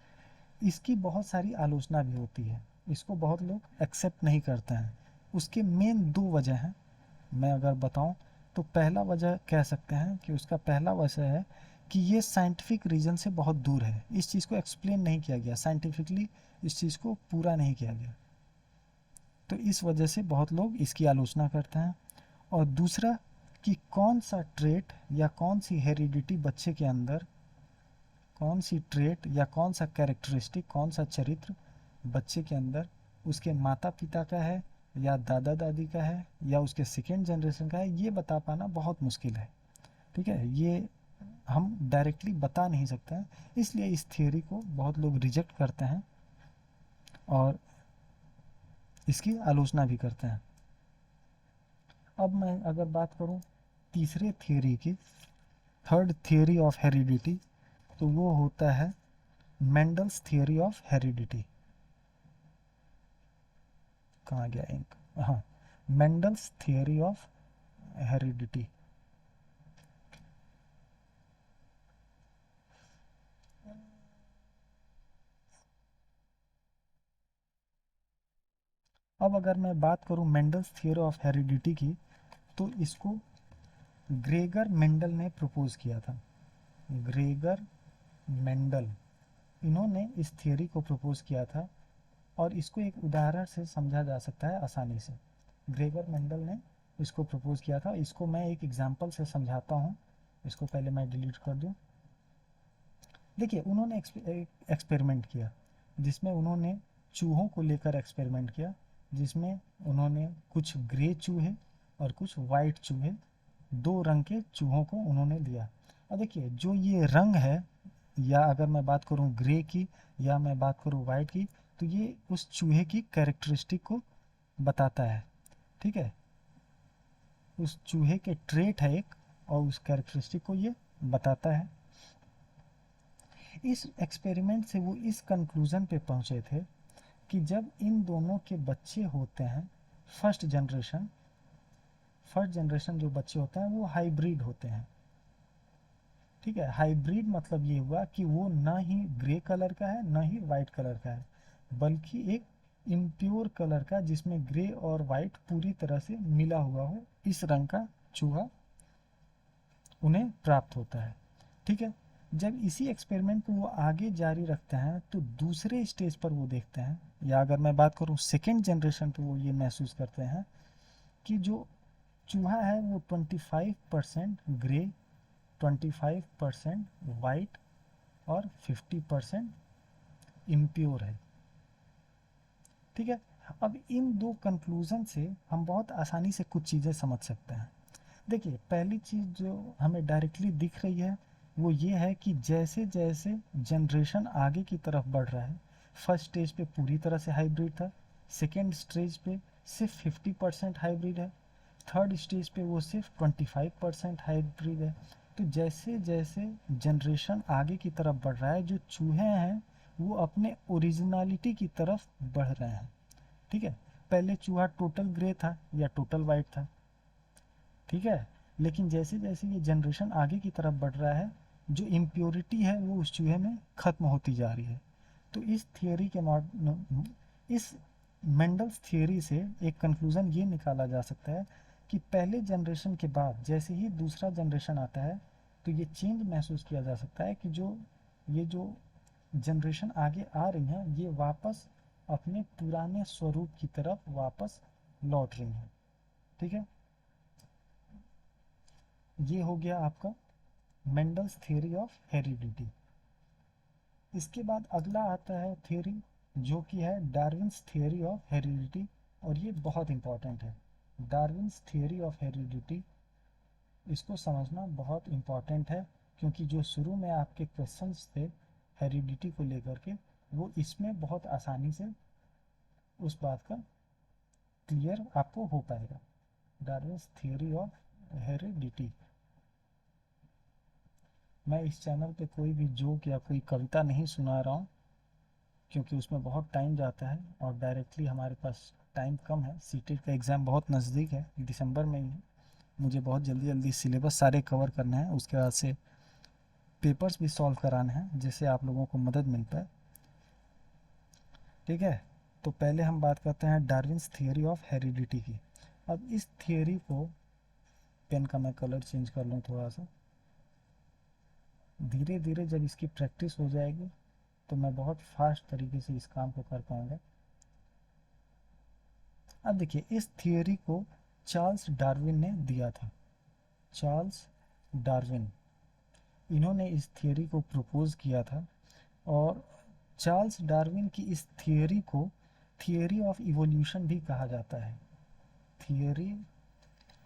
इसकी बहुत सारी आलोचना भी होती है, इसको बहुत लोग एक्सेप्ट नहीं करते हैं। उसके मेन दो वजह हैं, मैं अगर बताऊं तो पहला वजह कह सकते हैं कि उसका पहला वजह है कि ये साइंटिफिक रीज़न से बहुत दूर है, इस चीज़ को एक्सप्लेन नहीं किया गया साइंटिफिकली, इस चीज़ को पूरा नहीं किया गया, तो इस वजह से बहुत लोग इसकी आलोचना करते हैं। और दूसरा कि कौन सा ट्रेट या कौन सी हेरिडिटी बच्चे के अंदर, कौन सी ट्रेट या कौन सा कैरेक्टरिस्टिक, कौन सा चरित्र बच्चे के अंदर उसके माता पिता का है या दादा दादी का है या उसके सेकेंड जनरेशन का है, ये बता पाना बहुत मुश्किल है। ठीक है, ये हम डायरेक्टली बता नहीं सकते हैं, इसलिए इस थियोरी को बहुत लोग रिजेक्ट करते हैं और इसकी आलोचना भी करते हैं। अब मैं अगर बात करूं तीसरे थियोरी की, थर्ड थियोरी ऑफ हेरिडिटी, तो वो होता है मेंडल्स थियोरी ऑफ हेरिडिटी। कहाँ गया इंक, हाँ, मेंडल्स थियोरी ऑफ हेरिडिटी। अब अगर मैं बात करूं मेंडल्स थियोरी ऑफ हेरिडिटी की, तो इसको ग्रेगर मेंडल ने प्रपोज किया था। ग्रेगर मेंडल, इन्होंने इस थियोरी को प्रपोज किया था, और इसको एक उदाहरण से समझा जा सकता है आसानी से। ग्रेगर मेंडल ने इसको प्रपोज किया था, इसको मैं एक एग्जांपल से समझाता हूँ। इसको पहले मैं डिलीट कर दूँ। देखिए उन्होंने एक्सपेरिमेंट किया जिसमें उन्होंने चूहों को लेकर एक्सपेरिमेंट किया, जिसमें उन्होंने कुछ ग्रे चूहे और कुछ वाइट चूहे, दो रंग के चूहों को उन्होंने लिया। और देखिए जो ये रंग है, या अगर मैं बात करूँ ग्रे की या मैं बात करूँ वाइट की, तो ये उस चूहे की कैरेक्टरिस्टिक को बताता है। ठीक है, उस चूहे के ट्रेट है एक, और उस कैरेक्टरिस्टिक को ये बताता है। इस एक्सपेरिमेंट से वो इस कंक्लूज़न पे पहुँचे थे कि जब इन दोनों के बच्चे होते हैं, फर्स्ट जनरेशन जो बच्चे होते हैं वो हाइब्रिड होते हैं। ठीक है, हाइब्रिड मतलब ये हुआ कि वो ना ही ग्रे कलर का है ना ही वाइट कलर का है, बल्कि एक इम्प्योर कलर का, जिसमें ग्रे और वाइट पूरी तरह से मिला हुआ हो, इस रंग का चूहा उन्हें प्राप्त होता है। ठीक है, जब इसी एक्सपेरिमेंट को वो आगे जारी रखते हैं तो दूसरे स्टेज पर वो देखते हैं, या अगर मैं बात करूँ सेकेंड जनरेशन पे, वो ये महसूस करते हैं कि जो चूहा है वो 25% ग्रे, 25% वाइट और 50% इम्प्योर है। ठीक है, अब इन दो कंक्लूजन से हम बहुत आसानी से कुछ चीज़ें समझ सकते हैं। देखिए पहली चीज़ जो हमें डायरेक्टली दिख रही है वो ये है कि जैसे जैसे जनरेशन आगे की तरफ बढ़ रहा है, फर्स्ट स्टेज पे पूरी तरह से हाइब्रिड था, सेकेंड स्टेज पे सिर्फ 50% हाइब्रिड है, थर्ड स्टेज पे वो सिर्फ 25% हाइब्रिड है। तो जैसे जैसे जनरेशन आगे की तरफ बढ़ रहा है, जो चूहे हैं वो अपने ओरिजिनलिटी की तरफ बढ़ रहे हैं। ठीक है, पहले चूहा टोटल ग्रे था या टोटल वाइट था। ठीक है, लेकिन जैसे जैसे ये जनरेशन आगे की तरफ बढ़ रहा है, जो इम्प्योरिटी है वो उस चूहे में ख़त्म होती जा रही है। तो इस थियोरी के इस मेंडल्स थियोरी से एक कंक्लूज़न ये निकाला जा सकता है कि पहले जनरेशन के बाद जैसे ही दूसरा जनरेशन आता है, तो ये चेंज महसूस किया जा सकता है कि ये जो जनरेशन आगे आ रही हैं ये वापस अपने पुराने स्वरूप की तरफ वापस लौट रही हैं। ठीक है, ये हो गया आपका मेंडल्स थियरी ऑफ हेरिडिटी। इसके बाद अगला आता है थियरी जो कि है डार्विन्स थियरी ऑफ हेरिडिटी, और ये बहुत इंपॉर्टेंट है। डार्विन्स थियरी ऑफ हेरिडिटी, इसको समझना बहुत इंपॉर्टेंट है, क्योंकि जो शुरू में आपके क्वेश्चंस थे हेरिडिटी को लेकर के, वो इसमें बहुत आसानी से उस बात का क्लियर आपको हो पाएगा। Darwin's theory of heredity. मैं इस चैनल पे कोई भी जोक या कोई कविता नहीं सुना रहा हूँ, क्योंकि उसमें बहुत टाइम जाता है और डायरेक्टली हमारे पास टाइम कम है। सीटेट का एग्ज़ाम बहुत नज़दीक है, दिसंबर में ही है। मुझे बहुत जल्दी जल्दी सिलेबस सारे कवर करना है, उसके बाद से पेपर्स भी सॉल्व कराने हैं जिससे आप लोगों को मदद मिल पाए। ठीक है, तो पहले हम बात करते हैं डार्विन्स थियरी ऑफ हेरिडिटी की। अब इस थियरी को, पेन का मैं कलर चेंज कर लूँ थोड़ा सा, धीरे धीरे जब इसकी प्रैक्टिस हो जाएगी तो मैं बहुत फास्ट तरीके से इस काम को कर पाऊँगा। अब देखिए इस थियोरी को चार्ल्स डार्विन ने दिया था। चार्ल्स डार्विन, इन्होंने इस थियोरी को प्रपोज किया था, और चार्ल्स डार्विन की इस थियोरी को थियोरी ऑफ इवोल्यूशन भी कहा जाता है। Theory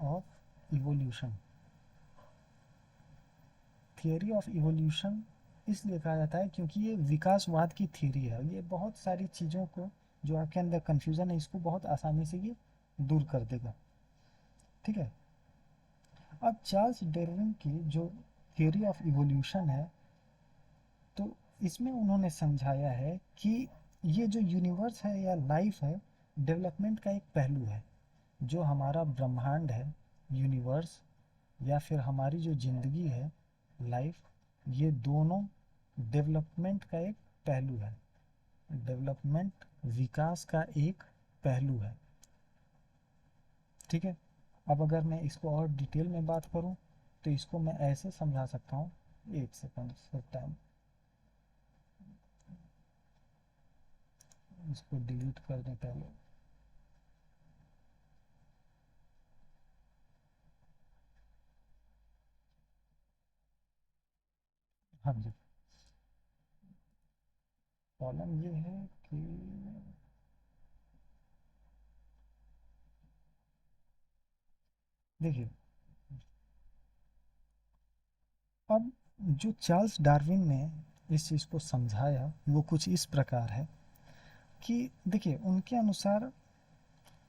of evolution, theory of evolution इसलिए कहा जाता है क्योंकि ये विकासवाद की थियोरी है। ये बहुत सारी चीज़ों को, जो आपके अंदर कन्फ्यूज़न है, इसको बहुत आसानी से ये दूर कर देगा। ठीक है, अब चार्ल्स डार्विन की जो थियोरी ऑफ इवोल्यूशन है, तो इसमें उन्होंने समझाया है कि ये जो यूनिवर्स है या लाइफ है, डेवलपमेंट का एक पहलू है। जो हमारा ब्रह्मांड है, यूनिवर्स, या फिर हमारी जो ज़िंदगी है, लाइफ, ये दोनों डेवलपमेंट का एक पहलू है। डेवलपमेंट, विकास का एक पहलू है। ठीक है, अब अगर मैं इसको और डिटेल में बात करूं तो इसको मैं ऐसे समझा सकता हूँ। एक सेकंड सर, टाइम, इसको डिलीट कर दें पहले। हाँ जी, प्रॉब्लम ये है कि देखिए, अब जो चार्ल्स डार्विन ने इस चीज़ को समझाया वो कुछ इस प्रकार है कि देखिए, उनके अनुसार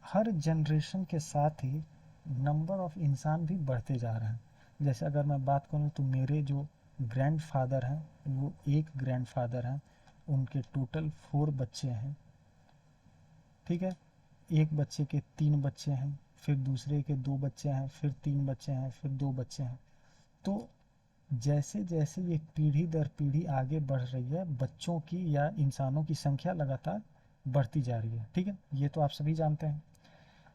हर जनरेशन के साथ ही नंबर ऑफ इंसान भी बढ़ते जा रहे हैं। जैसे अगर मैं बात करूँ तो मेरे जो ग्रैंडफादर हैं वो एक ग्रैंडफादर हैं, उनके टोटल 4 बच्चे हैं, ठीक है। एक बच्चे के 3 बच्चे हैं, फिर दूसरे के 2 बच्चे हैं, फिर 3 बच्चे हैं, फिर 2 बच्चे हैं। तो जैसे जैसे ये पीढ़ी दर पीढ़ी आगे बढ़ रही है, बच्चों की या इंसानों की संख्या लगातार बढ़ती जा रही है, ठीक है, ये तो आप सभी जानते हैं।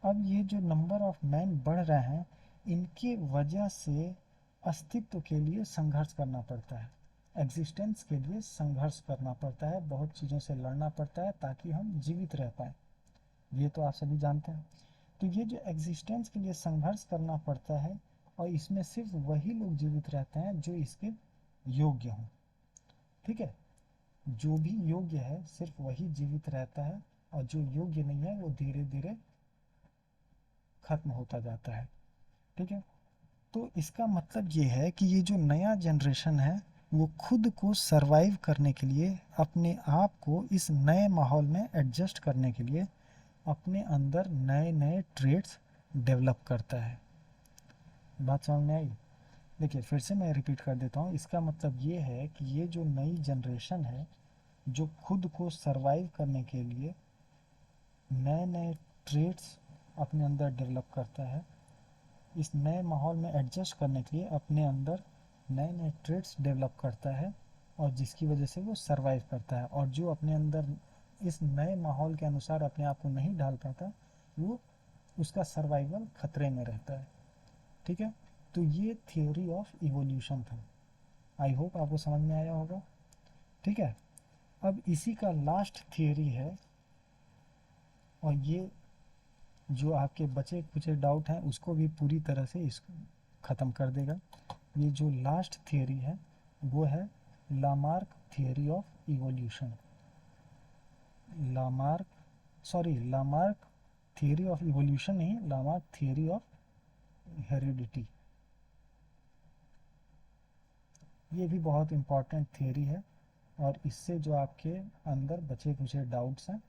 अब ये जो नंबर ऑफ मैन बढ़ रहे हैं, इनके वजह से अस्तित्व के लिए संघर्ष करना पड़ता है, एग्जिस्टेंस के लिए संघर्ष करना पड़ता है, बहुत चीज़ों से लड़ना पड़ता है ताकि हम जीवित रह पाएँ, ये तो आप सभी जानते हैं। तो ये जो एग्जिस्टेंस के लिए संघर्ष करना पड़ता है, और इसमें सिर्फ वही लोग जीवित रहते हैं जो इसके योग्य हों, ठीक है। जो भी योग्य है सिर्फ वही जीवित रहता है, और जो योग्य नहीं है वो धीरे धीरे खत्म होता जाता है, ठीक है। तो इसका मतलब ये है कि ये जो नया जनरेशन है वो खुद को सरवाइव करने के लिए, अपने आप को इस नए माहौल में एडजस्ट करने के लिए अपने अंदर नए नए ट्रेड्स डेवलप करता है। बात समझ में आई? देखिए, फिर से मैं रिपीट कर देता हूँ, इसका मतलब ये है कि ये जो नई जनरेशन है जो खुद को सरवाइव करने के लिए नए नए ट्रेड्स अपने अंदर डेवलप करता है, इस नए माहौल में एडजस्ट करने के लिए अपने अंदर नए नए ट्रेड्स डेवलप करता है, और जिसकी वजह से वो सरवाइव करता है। और जो अपने अंदर इस नए माहौल के अनुसार अपने आप को नहीं ढाल पाता, वो उसका सर्वाइवल खतरे में रहता है, ठीक है। तो ये थियोरी ऑफ इवोल्यूशन था, आई होप आपको समझ में आया होगा, ठीक है। अब इसी का लास्ट थियोरी है, और ये जो आपके बचे कुचे डाउट हैं उसको भी पूरी तरह से इस ख़त्म कर देगा। ये जो लास्ट थियोरी है वो है Lamarck theory of evolution. Lamarck Lamarck theory of evolution नहीं, लामार्क थियोरी ऑफ हेरिडिटी। ये भी बहुत इम्पॉर्टेंट थियोरी है, और इससे जो आपके अंदर बचे कुचे डाउट्स हैं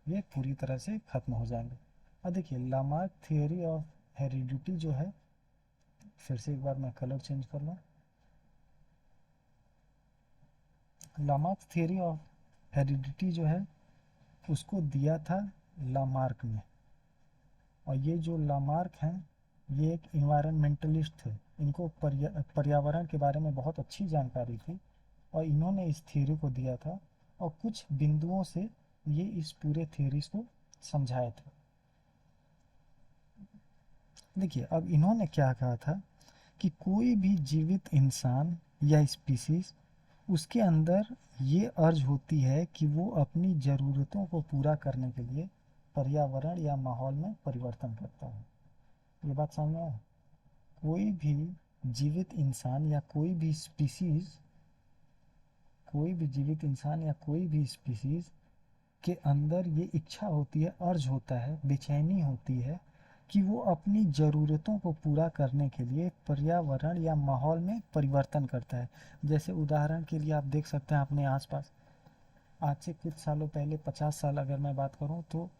ये पूरी तरह से ख़त्म हो जाएंगे। अब देखिए, लामार्क थियोरी ऑफ हेरिडिटी जो है, फिर से एक बार मैं कलर चेंज कर लूँ। लामार्क थियोरी ऑफ हेरिडिटी जो है उसको दिया था लामार्क ने, और ये जो लामार्क हैं ये एक इन्वायरमेंटलिस्ट थे, इनको पर्यावरण के बारे में बहुत अच्छी जानकारी थी, और इन्होंने इस थियोरी को दिया था, और कुछ बिंदुओं से ये इस पूरे थियोरीज को समझाए थे। देखिए, अब इन्होंने क्या कहा था कि कोई भी जीवित इंसान या स्पीसीज, उसके अंदर ये अर्ज होती है कि वो अपनी ज़रूरतों को पूरा करने के लिए पर्यावरण या माहौल में परिवर्तन करता है। ये बात समझ में आया? कोई भी जीवित इंसान या कोई भी जीवित इंसान या कोई भी स्पीसीज के अंदर ये इच्छा होती है, अर्ज होता है, बेचैनी होती है कि वो अपनी ज़रूरतों को पूरा करने के लिए पर्यावरण या माहौल में परिवर्तन करता है। जैसे उदाहरण के लिए आप देख सकते हैं अपने आसपास, आज से कुछ सालों पहले, 50 साल अगर मैं बात करूं, तो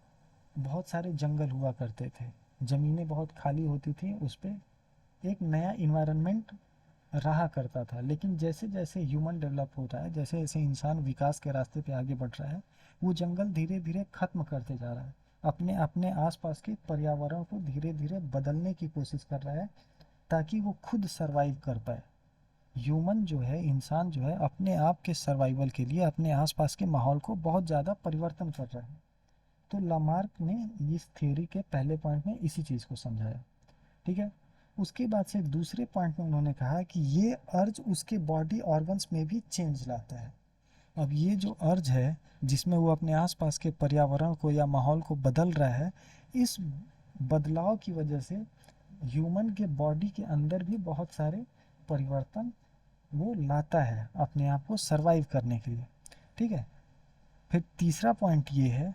बहुत सारे जंगल हुआ करते थे, ज़मीनें बहुत खाली होती थी, उस पर एक नया इन्वायरमेंट रहा करता था। लेकिन जैसे जैसे ह्यूमन डेवलप होता है, जैसे जैसे इंसान विकास के रास्ते पे आगे बढ़ रहा है, वो जंगल धीरे धीरे ख़त्म करते जा रहा है, अपने अपने आसपास के पर्यावरण को धीरे धीरे बदलने की कोशिश कर रहा है ताकि वो खुद सरवाइव कर पाए। ह्यूमन जो है, इंसान जो है, अपने आप के सर्वाइवल के लिए अपने आसपास के माहौल को बहुत ज़्यादा परिवर्तन कर रहा है। तो लामार्क ने इस थ्योरी के पहले पॉइंट में इसी चीज़ को समझाया, ठीक है। उसके बाद से दूसरे पॉइंट में उन्होंने कहा कि ये अर्ज उसके बॉडी ऑर्गन्स में भी चेंज लाता है। अब ये जो अर्ज है जिसमें वो अपने आसपास के पर्यावरण को या माहौल को बदल रहा है, इस बदलाव की वजह से ह्यूमन के बॉडी के अंदर भी बहुत सारे परिवर्तन वो लाता है अपने आप को सरवाइव करने के लिए, ठीक है। फिर तीसरा पॉइंट ये है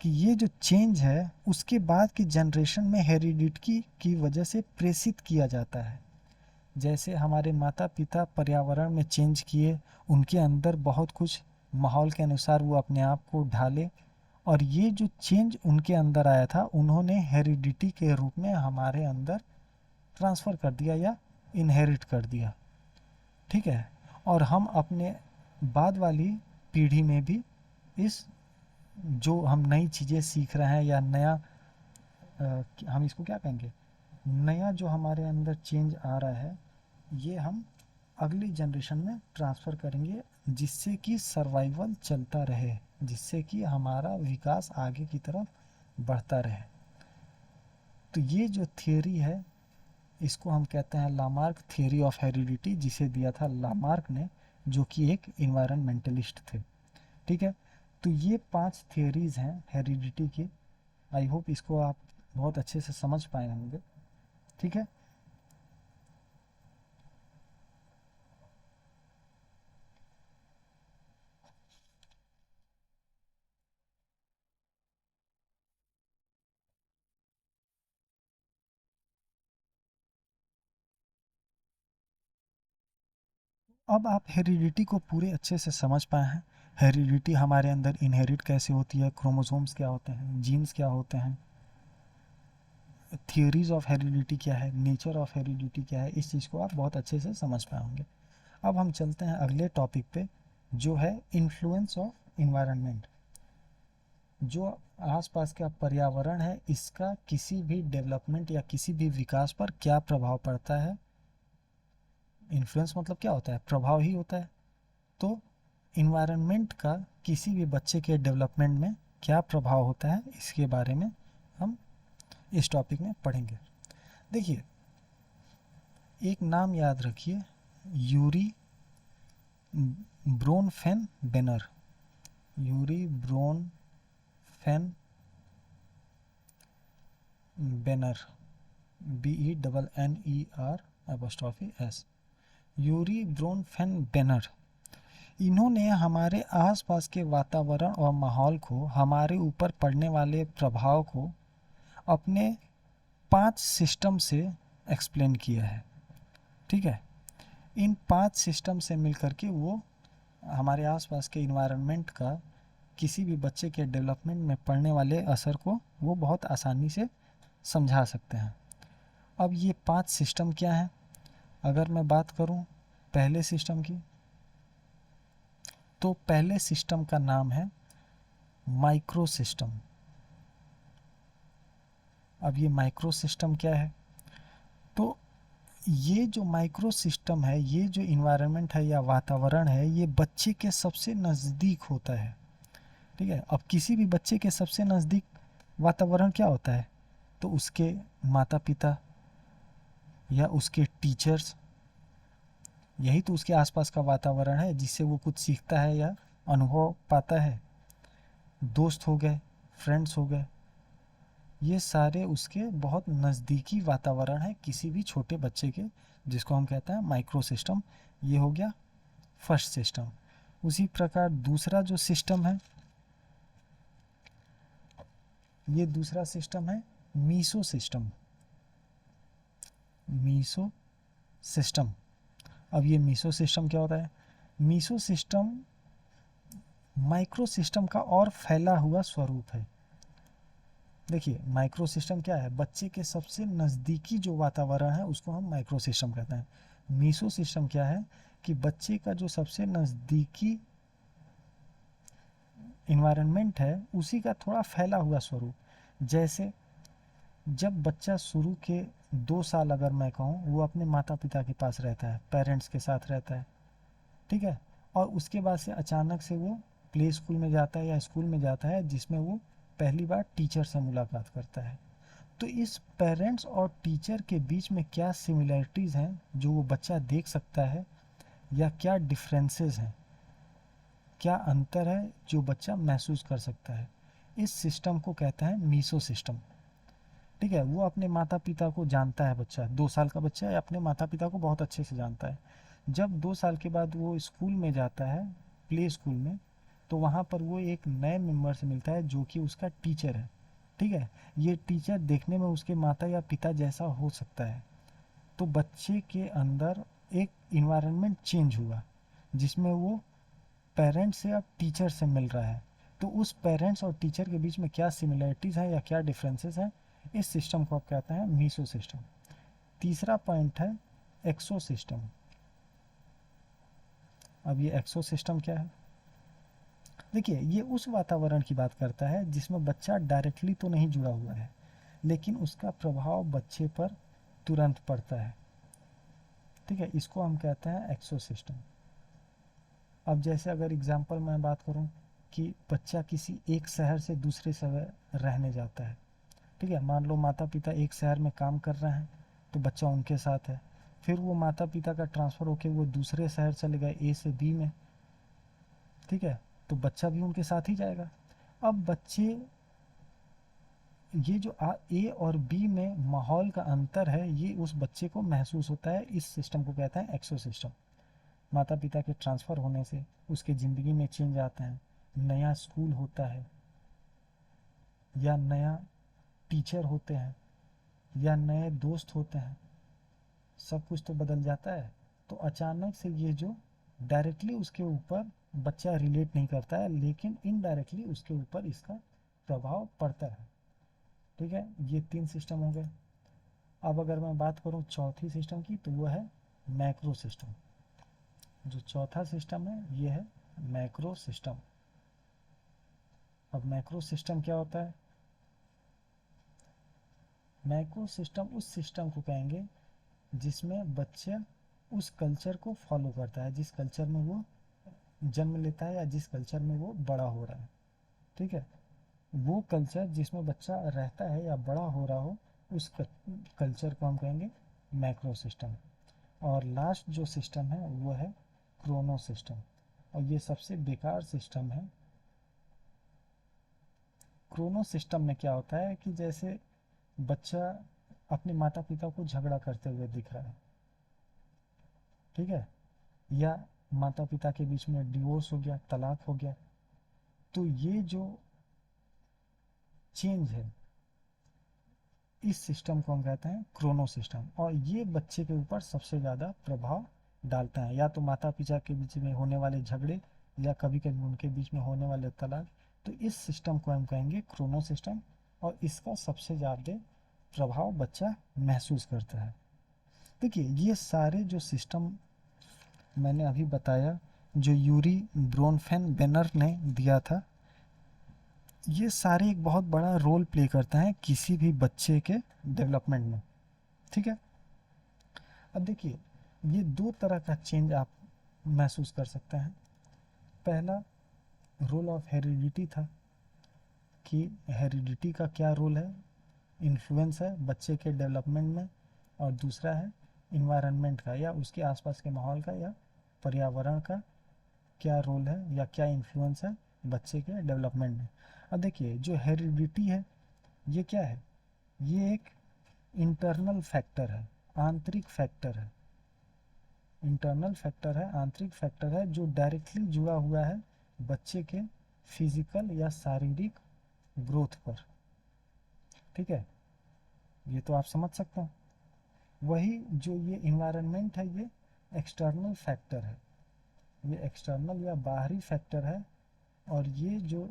कि ये जो चेंज है उसके बाद के जनरेशन में हेरिडिटी की वजह से प्रेषित किया जाता है। जैसे हमारे माता पिता पर्यावरण में चेंज किए, उनके अंदर बहुत कुछ माहौल के अनुसार वो अपने आप को ढाले, और ये जो चेंज उनके अंदर आया था उन्होंने हेरिडिटी के रूप में हमारे अंदर ट्रांसफ़र कर दिया या इनहेरिट कर दिया। ठीक है, और हम अपने बाद वाली पीढ़ी में भी इस जो हम नई चीज़ें सीख रहे हैं या नया हम इसको क्या कहेंगे, नया जो हमारे अंदर चेंज आ रहा है, ये हम अगली जनरेशन में ट्रांसफ़र करेंगे, जिससे कि सर्वाइवल चलता रहे, जिससे कि हमारा विकास आगे की तरफ बढ़ता रहे। तो ये जो थियोरी है इसको हम कहते हैं लामार्क थियोरी ऑफ हेरिडिटी, जिसे दिया था लामार्क ने, जो कि एक इन्वायरमेंटलिस्ट थे। ठीक है, तो ये 5 थियोरीज हैं हेरिडिटी की। आई होप इसको आप बहुत अच्छे से समझ पाए होंगे। ठीक है, अब आप हेरिडिटी को पूरे अच्छे से समझ पाए हैं। हेरिडिटी हमारे अंदर इनहेरिट कैसे होती है, क्रोमोसोम्स क्या होते हैं, जीन्स क्या होते हैं, थियोरीज ऑफ हेरिडिटी क्या है, नेचर ऑफ हेरिडिटी क्या है, इस चीज़ को आप बहुत अच्छे से समझ पाए होंगे। अब हम चलते हैं अगले टॉपिक पे, जो है इन्फ्लुएंस ऑफ इन्वायरमेंट। जो आसपास का पर्यावरण है, इसका किसी भी डेवलपमेंट या किसी भी विकास पर क्या प्रभाव पड़ता है। इन्फ्लुएंस मतलब क्या होता है, प्रभाव ही होता है। तो इन्वायरमेंट का किसी भी बच्चे के डेवलपमेंट में क्या प्रभाव होता है, इसके बारे में हम इस टॉपिक में पढ़ेंगे। देखिए, एक नाम याद रखिए, Urie Bronfenbrenner. Urie Bronfenbrenner, BENNER Urie Bronfenbrenner, इन्होंने हमारे आसपास के वातावरण और माहौल को, हमारे ऊपर पड़ने वाले प्रभाव को अपने 5 सिस्टम से एक्सप्लेन किया है। ठीक है, इन 5 सिस्टम से मिलकर के वो हमारे आसपास के इन्वायरमेंट का किसी भी बच्चे के डेवलपमेंट में पड़ने वाले असर को वो बहुत आसानी से समझा सकते हैं। अब ये 5 सिस्टम क्या हैं? अगर मैं बात करूं पहले सिस्टम की, तो पहले सिस्टम का नाम है माइक्रो सिस्टम। अब ये माइक्रो सिस्टम क्या है? तो ये जो माइक्रो सिस्टम है, ये जो इन्वायरमेंट है या वातावरण है, ये बच्चे के सबसे नज़दीक होता है। ठीक है, अब किसी भी बच्चे के सबसे नज़दीक वातावरण क्या होता है? तो उसके माता पिता या उसके टीचर्स, यही तो उसके आसपास का वातावरण है जिससे वो कुछ सीखता है या अनुभव पाता है। दोस्त हो गए, फ्रेंड्स हो गए, ये सारे उसके बहुत नज़दीकी वातावरण है किसी भी छोटे बच्चे के, जिसको हम कहते हैं माइक्रो सिस्टम। ये हो गया फर्स्ट सिस्टम। उसी प्रकार दूसरा जो सिस्टम है, ये दूसरा सिस्टम है मीसो सिस्टम। मीसो सिस्टम। अब ये मीसो सिस्टम क्या होता है? मीसो सिस्टम माइक्रो सिस्टम का और फैला हुआ स्वरूप है। देखिए, माइक्रो सिस्टम क्या है? बच्चे के सबसे नज़दीकी जो वातावरण है उसको हम माइक्रो सिस्टम कहते हैं। मीसो सिस्टम क्या है? कि बच्चे का जो सबसे नज़दीकी इन्वायरमेंट है उसी का थोड़ा फैला हुआ स्वरूप। जैसे जब बच्चा शुरू के 2 साल, अगर मैं कहूँ, वो अपने माता पिता के पास रहता है, पेरेंट्स के साथ रहता है। ठीक है, और उसके बाद से अचानक से वो प्ले स्कूल में जाता है या स्कूल में जाता है, जिसमें वो पहली बार टीचर से मुलाकात करता है। तो इस पेरेंट्स और टीचर के बीच में क्या सिमिलरिटीज़ हैं जो वो बच्चा देख सकता है, या क्या डिफरेंसेस हैं, क्या अंतर है जो बच्चा महसूस कर सकता है, इस सिस्टम को कहते हैं मीसो सिस्टम। ठीक है, वो अपने माता पिता को जानता है, बच्चा 2 साल का बच्चा है, अपने माता पिता को बहुत अच्छे से जानता है। जब 2 साल के बाद वो स्कूल में जाता है, प्ले स्कूल में, तो वहाँ पर वो एक नए मेंबर से मिलता है जो कि उसका टीचर है। ठीक है, ये टीचर देखने में उसके माता या पिता जैसा हो सकता है। तो बच्चे के अंदर एक इन्वायरमेंट चेंज हुआ जिसमें वो पेरेंट्स से अब टीचर से मिल रहा है। तो उस पेरेंट्स और टीचर के बीच में क्या सिमिलरिटीज़ हैं या क्या डिफरेंसेस हैं, इस सिस्टम को आप कहते हैं मीसो सिस्टम। तीसरा पॉइंट है एक्सो सिस्टम। अब ये एक्सो सिस्टम क्या है? देखिए, ये उस वातावरण की बात करता है जिसमें बच्चा डायरेक्टली तो नहीं जुड़ा हुआ है, लेकिन उसका प्रभाव बच्चे पर तुरंत पड़ता है। ठीक है, इसको हम कहते हैं एक्सो सिस्टम। अब जैसे अगर एग्जांपल मैं बात करूं कि बच्चा किसी एक शहर से दूसरे शहर रहने जाता है। ठीक है, मान लो माता पिता एक शहर में काम कर रहे हैं तो बच्चा उनके साथ है। फिर वो माता पिता का ट्रांसफ़र होकर वो दूसरे शहर चले गए ए से बी में। ठीक है, तो बच्चा भी उनके साथ ही जाएगा। अब बच्चे ये जो ए और बी में माहौल का अंतर है, ये उस बच्चे को महसूस होता है। इस सिस्टम को कहते हैं एक्सो सिस्टम। माता पिता के ट्रांसफ़र होने से उसके ज़िंदगी में चेंज आते हैं, नया स्कूल होता है या नया टीचर होते हैं या नए दोस्त होते हैं, सब कुछ तो बदल जाता है। तो अचानक से ये जो डायरेक्टली उसके ऊपर बच्चा रिलेट नहीं करता है, लेकिन इनडायरेक्टली उसके ऊपर इसका प्रभाव पड़ता है। ठीक है, ये 3 सिस्टम हो गए। अब अगर मैं बात करूँ चौथी सिस्टम की, तो वो है मैक्रो सिस्टम। जो चौथा सिस्टम है ये है मैक्रो सिस्टम। अब मैक्रो सिस्टम क्या होता है? मैक्रो सिस्टम उस सिस्टम को कहेंगे जिसमें बच्चा उस कल्चर को फॉलो करता है जिस कल्चर में वो जन्म लेता है या जिस कल्चर में वो बड़ा हो रहा है। ठीक है, वो कल्चर जिसमें बच्चा रहता है या बड़ा हो रहा हो, उस कल्चर को हम कहेंगे मैक्रो सिस्टम। और लास्ट जो सिस्टम है वो है क्रोनो सिस्टम, और ये सबसे बेकार सिस्टम है। क्रोनो सिस्टम में क्या होता है कि जैसे बच्चा अपने माता पिता को झगड़ा करते हुए दिख रहा है। ठीक है, या माता पिता के बीच में डिवोर्स हो गया, तलाक हो गया, तो ये जो चेंज है, इस सिस्टम को हम कहते हैं क्रोनो सिस्टम। और ये बच्चे के ऊपर सबसे ज़्यादा प्रभाव डालता है, या तो माता पिता के बीच में होने वाले झगड़े या कभी कभी उनके बीच में होने वाले तलाक। तो इस सिस्टम को हम कहेंगे क्रोनो सिस्टम, और इसका सबसे ज़्यादा प्रभाव बच्चा महसूस करता है। देखिए, ये सारे जो सिस्टम मैंने अभी बताया, जो यूरी ब्रोनफेन-बेनर ने दिया था, ये सारे एक बहुत बड़ा रोल प्ले करते हैं किसी भी बच्चे के डेवलपमेंट में। ठीक है, अब देखिए, ये 2 तरह का चेंज आप महसूस कर सकते हैं। पहला रोल ऑफ हेरिडिटी था कि हेरिडिटी का क्या रोल है, इन्फ्लुएंस है बच्चे के डेवलपमेंट में। और दूसरा है इन्वायरमेंट का या उसके आसपास के माहौल का या पर्यावरण का क्या रोल है या क्या इन्फ्लुएंस है बच्चे के डेवलपमेंट में। अब देखिए, जो हेरिडिटी है ये क्या है? ये एक इंटरनल फैक्टर है, आंतरिक फैक्टर है। इंटरनल फैक्टर है, आंतरिक फैक्टर है, जो डायरेक्टली जुड़ा हुआ है बच्चे के फिजिकल या शारीरिक ग्रोथ पर। ठीक है, ये तो आप समझ सकते हैं। वही जो ये इन्वायरमेंट है, ये एक्सटर्नल फैक्टर है, ये एक्सटर्नल या बाहरी फैक्टर है। और ये जो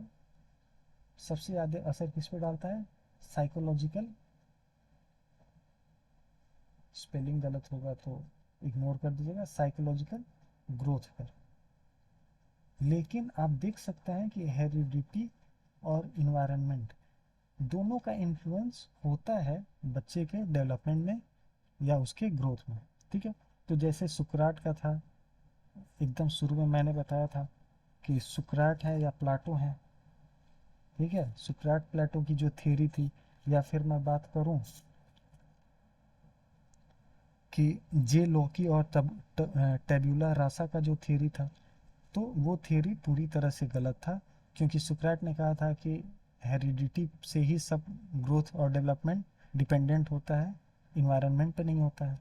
सबसे ज़्यादा असर किस पे डालता है? साइकोलॉजिकल, स्पेलिंग गलत होगा तो इग्नोर कर दीजिएगा, साइकोलॉजिकल ग्रोथ पर। लेकिन आप देख सकते हैं कि हेरिडिटी और इन्वायरमेंट दोनों का इन्फ्लुएंस होता है बच्चे के डेवलपमेंट में या उसके ग्रोथ में। ठीक है, तो जैसे सुकराट का था, एकदम शुरू में मैंने बताया था कि सुकराट है या प्लाटो है। ठीक है, सुकराट प्लेटो की जो थ्योरी थी, या फिर मैं बात करूं कि जे लोकी और टेब्यूला रासा का जो थ्योरी था, तो वो थ्योरी पूरी तरह से गलत था। क्योंकि सुकराट ने कहा था कि हेरिडिटी से ही सब ग्रोथ और डेवलपमेंट डिपेंडेंट होता है, इन्वायरमेंट पे नहीं होता है।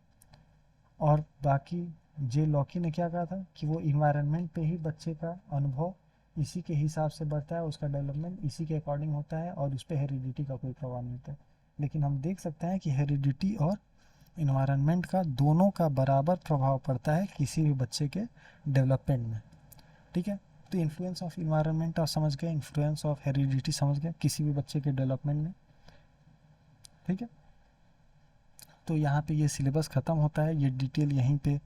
और बाकी जे लॉकी ने क्या कहा था कि वो इन्वायरमेंट पे ही बच्चे का अनुभव इसी के हिसाब से बढ़ता है, उसका डेवलपमेंट इसी के अकॉर्डिंग होता है और उस पर हेरिडिटी का कोई प्रभाव नहीं होता है। लेकिन हम देख सकते हैं कि हेरिडिटी और इन्वायरमेंट का दोनों का बराबर प्रभाव पड़ता है किसी भी बच्चे के डेवलपमेंट में। ठीक है, तो इन्फ्लुएंस ऑफ इन्वायरमेंट आप समझ गए, इन्फ्लुएंस ऑफ हेरिडिटी समझ गए किसी भी बच्चे के डेवलपमेंट में। ठीक है, तो यहाँ पे ये सिलेबस ख़त्म होता है। ये डिटेल यहीं पे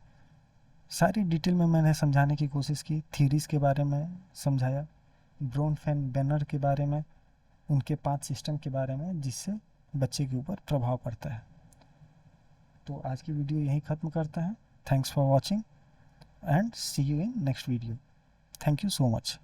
सारी डिटेल में मैंने समझाने की कोशिश की, थ्योरीज़ के बारे में समझाया, ब्रोनफेन बेनर के बारे में, उनके 5 सिस्टम के बारे में जिससे बच्चे के ऊपर प्रभाव पड़ता है। तो आज की वीडियो यहीं ख़त्म करते हैं। Thanks for watching and see you in next video. Thank you so much.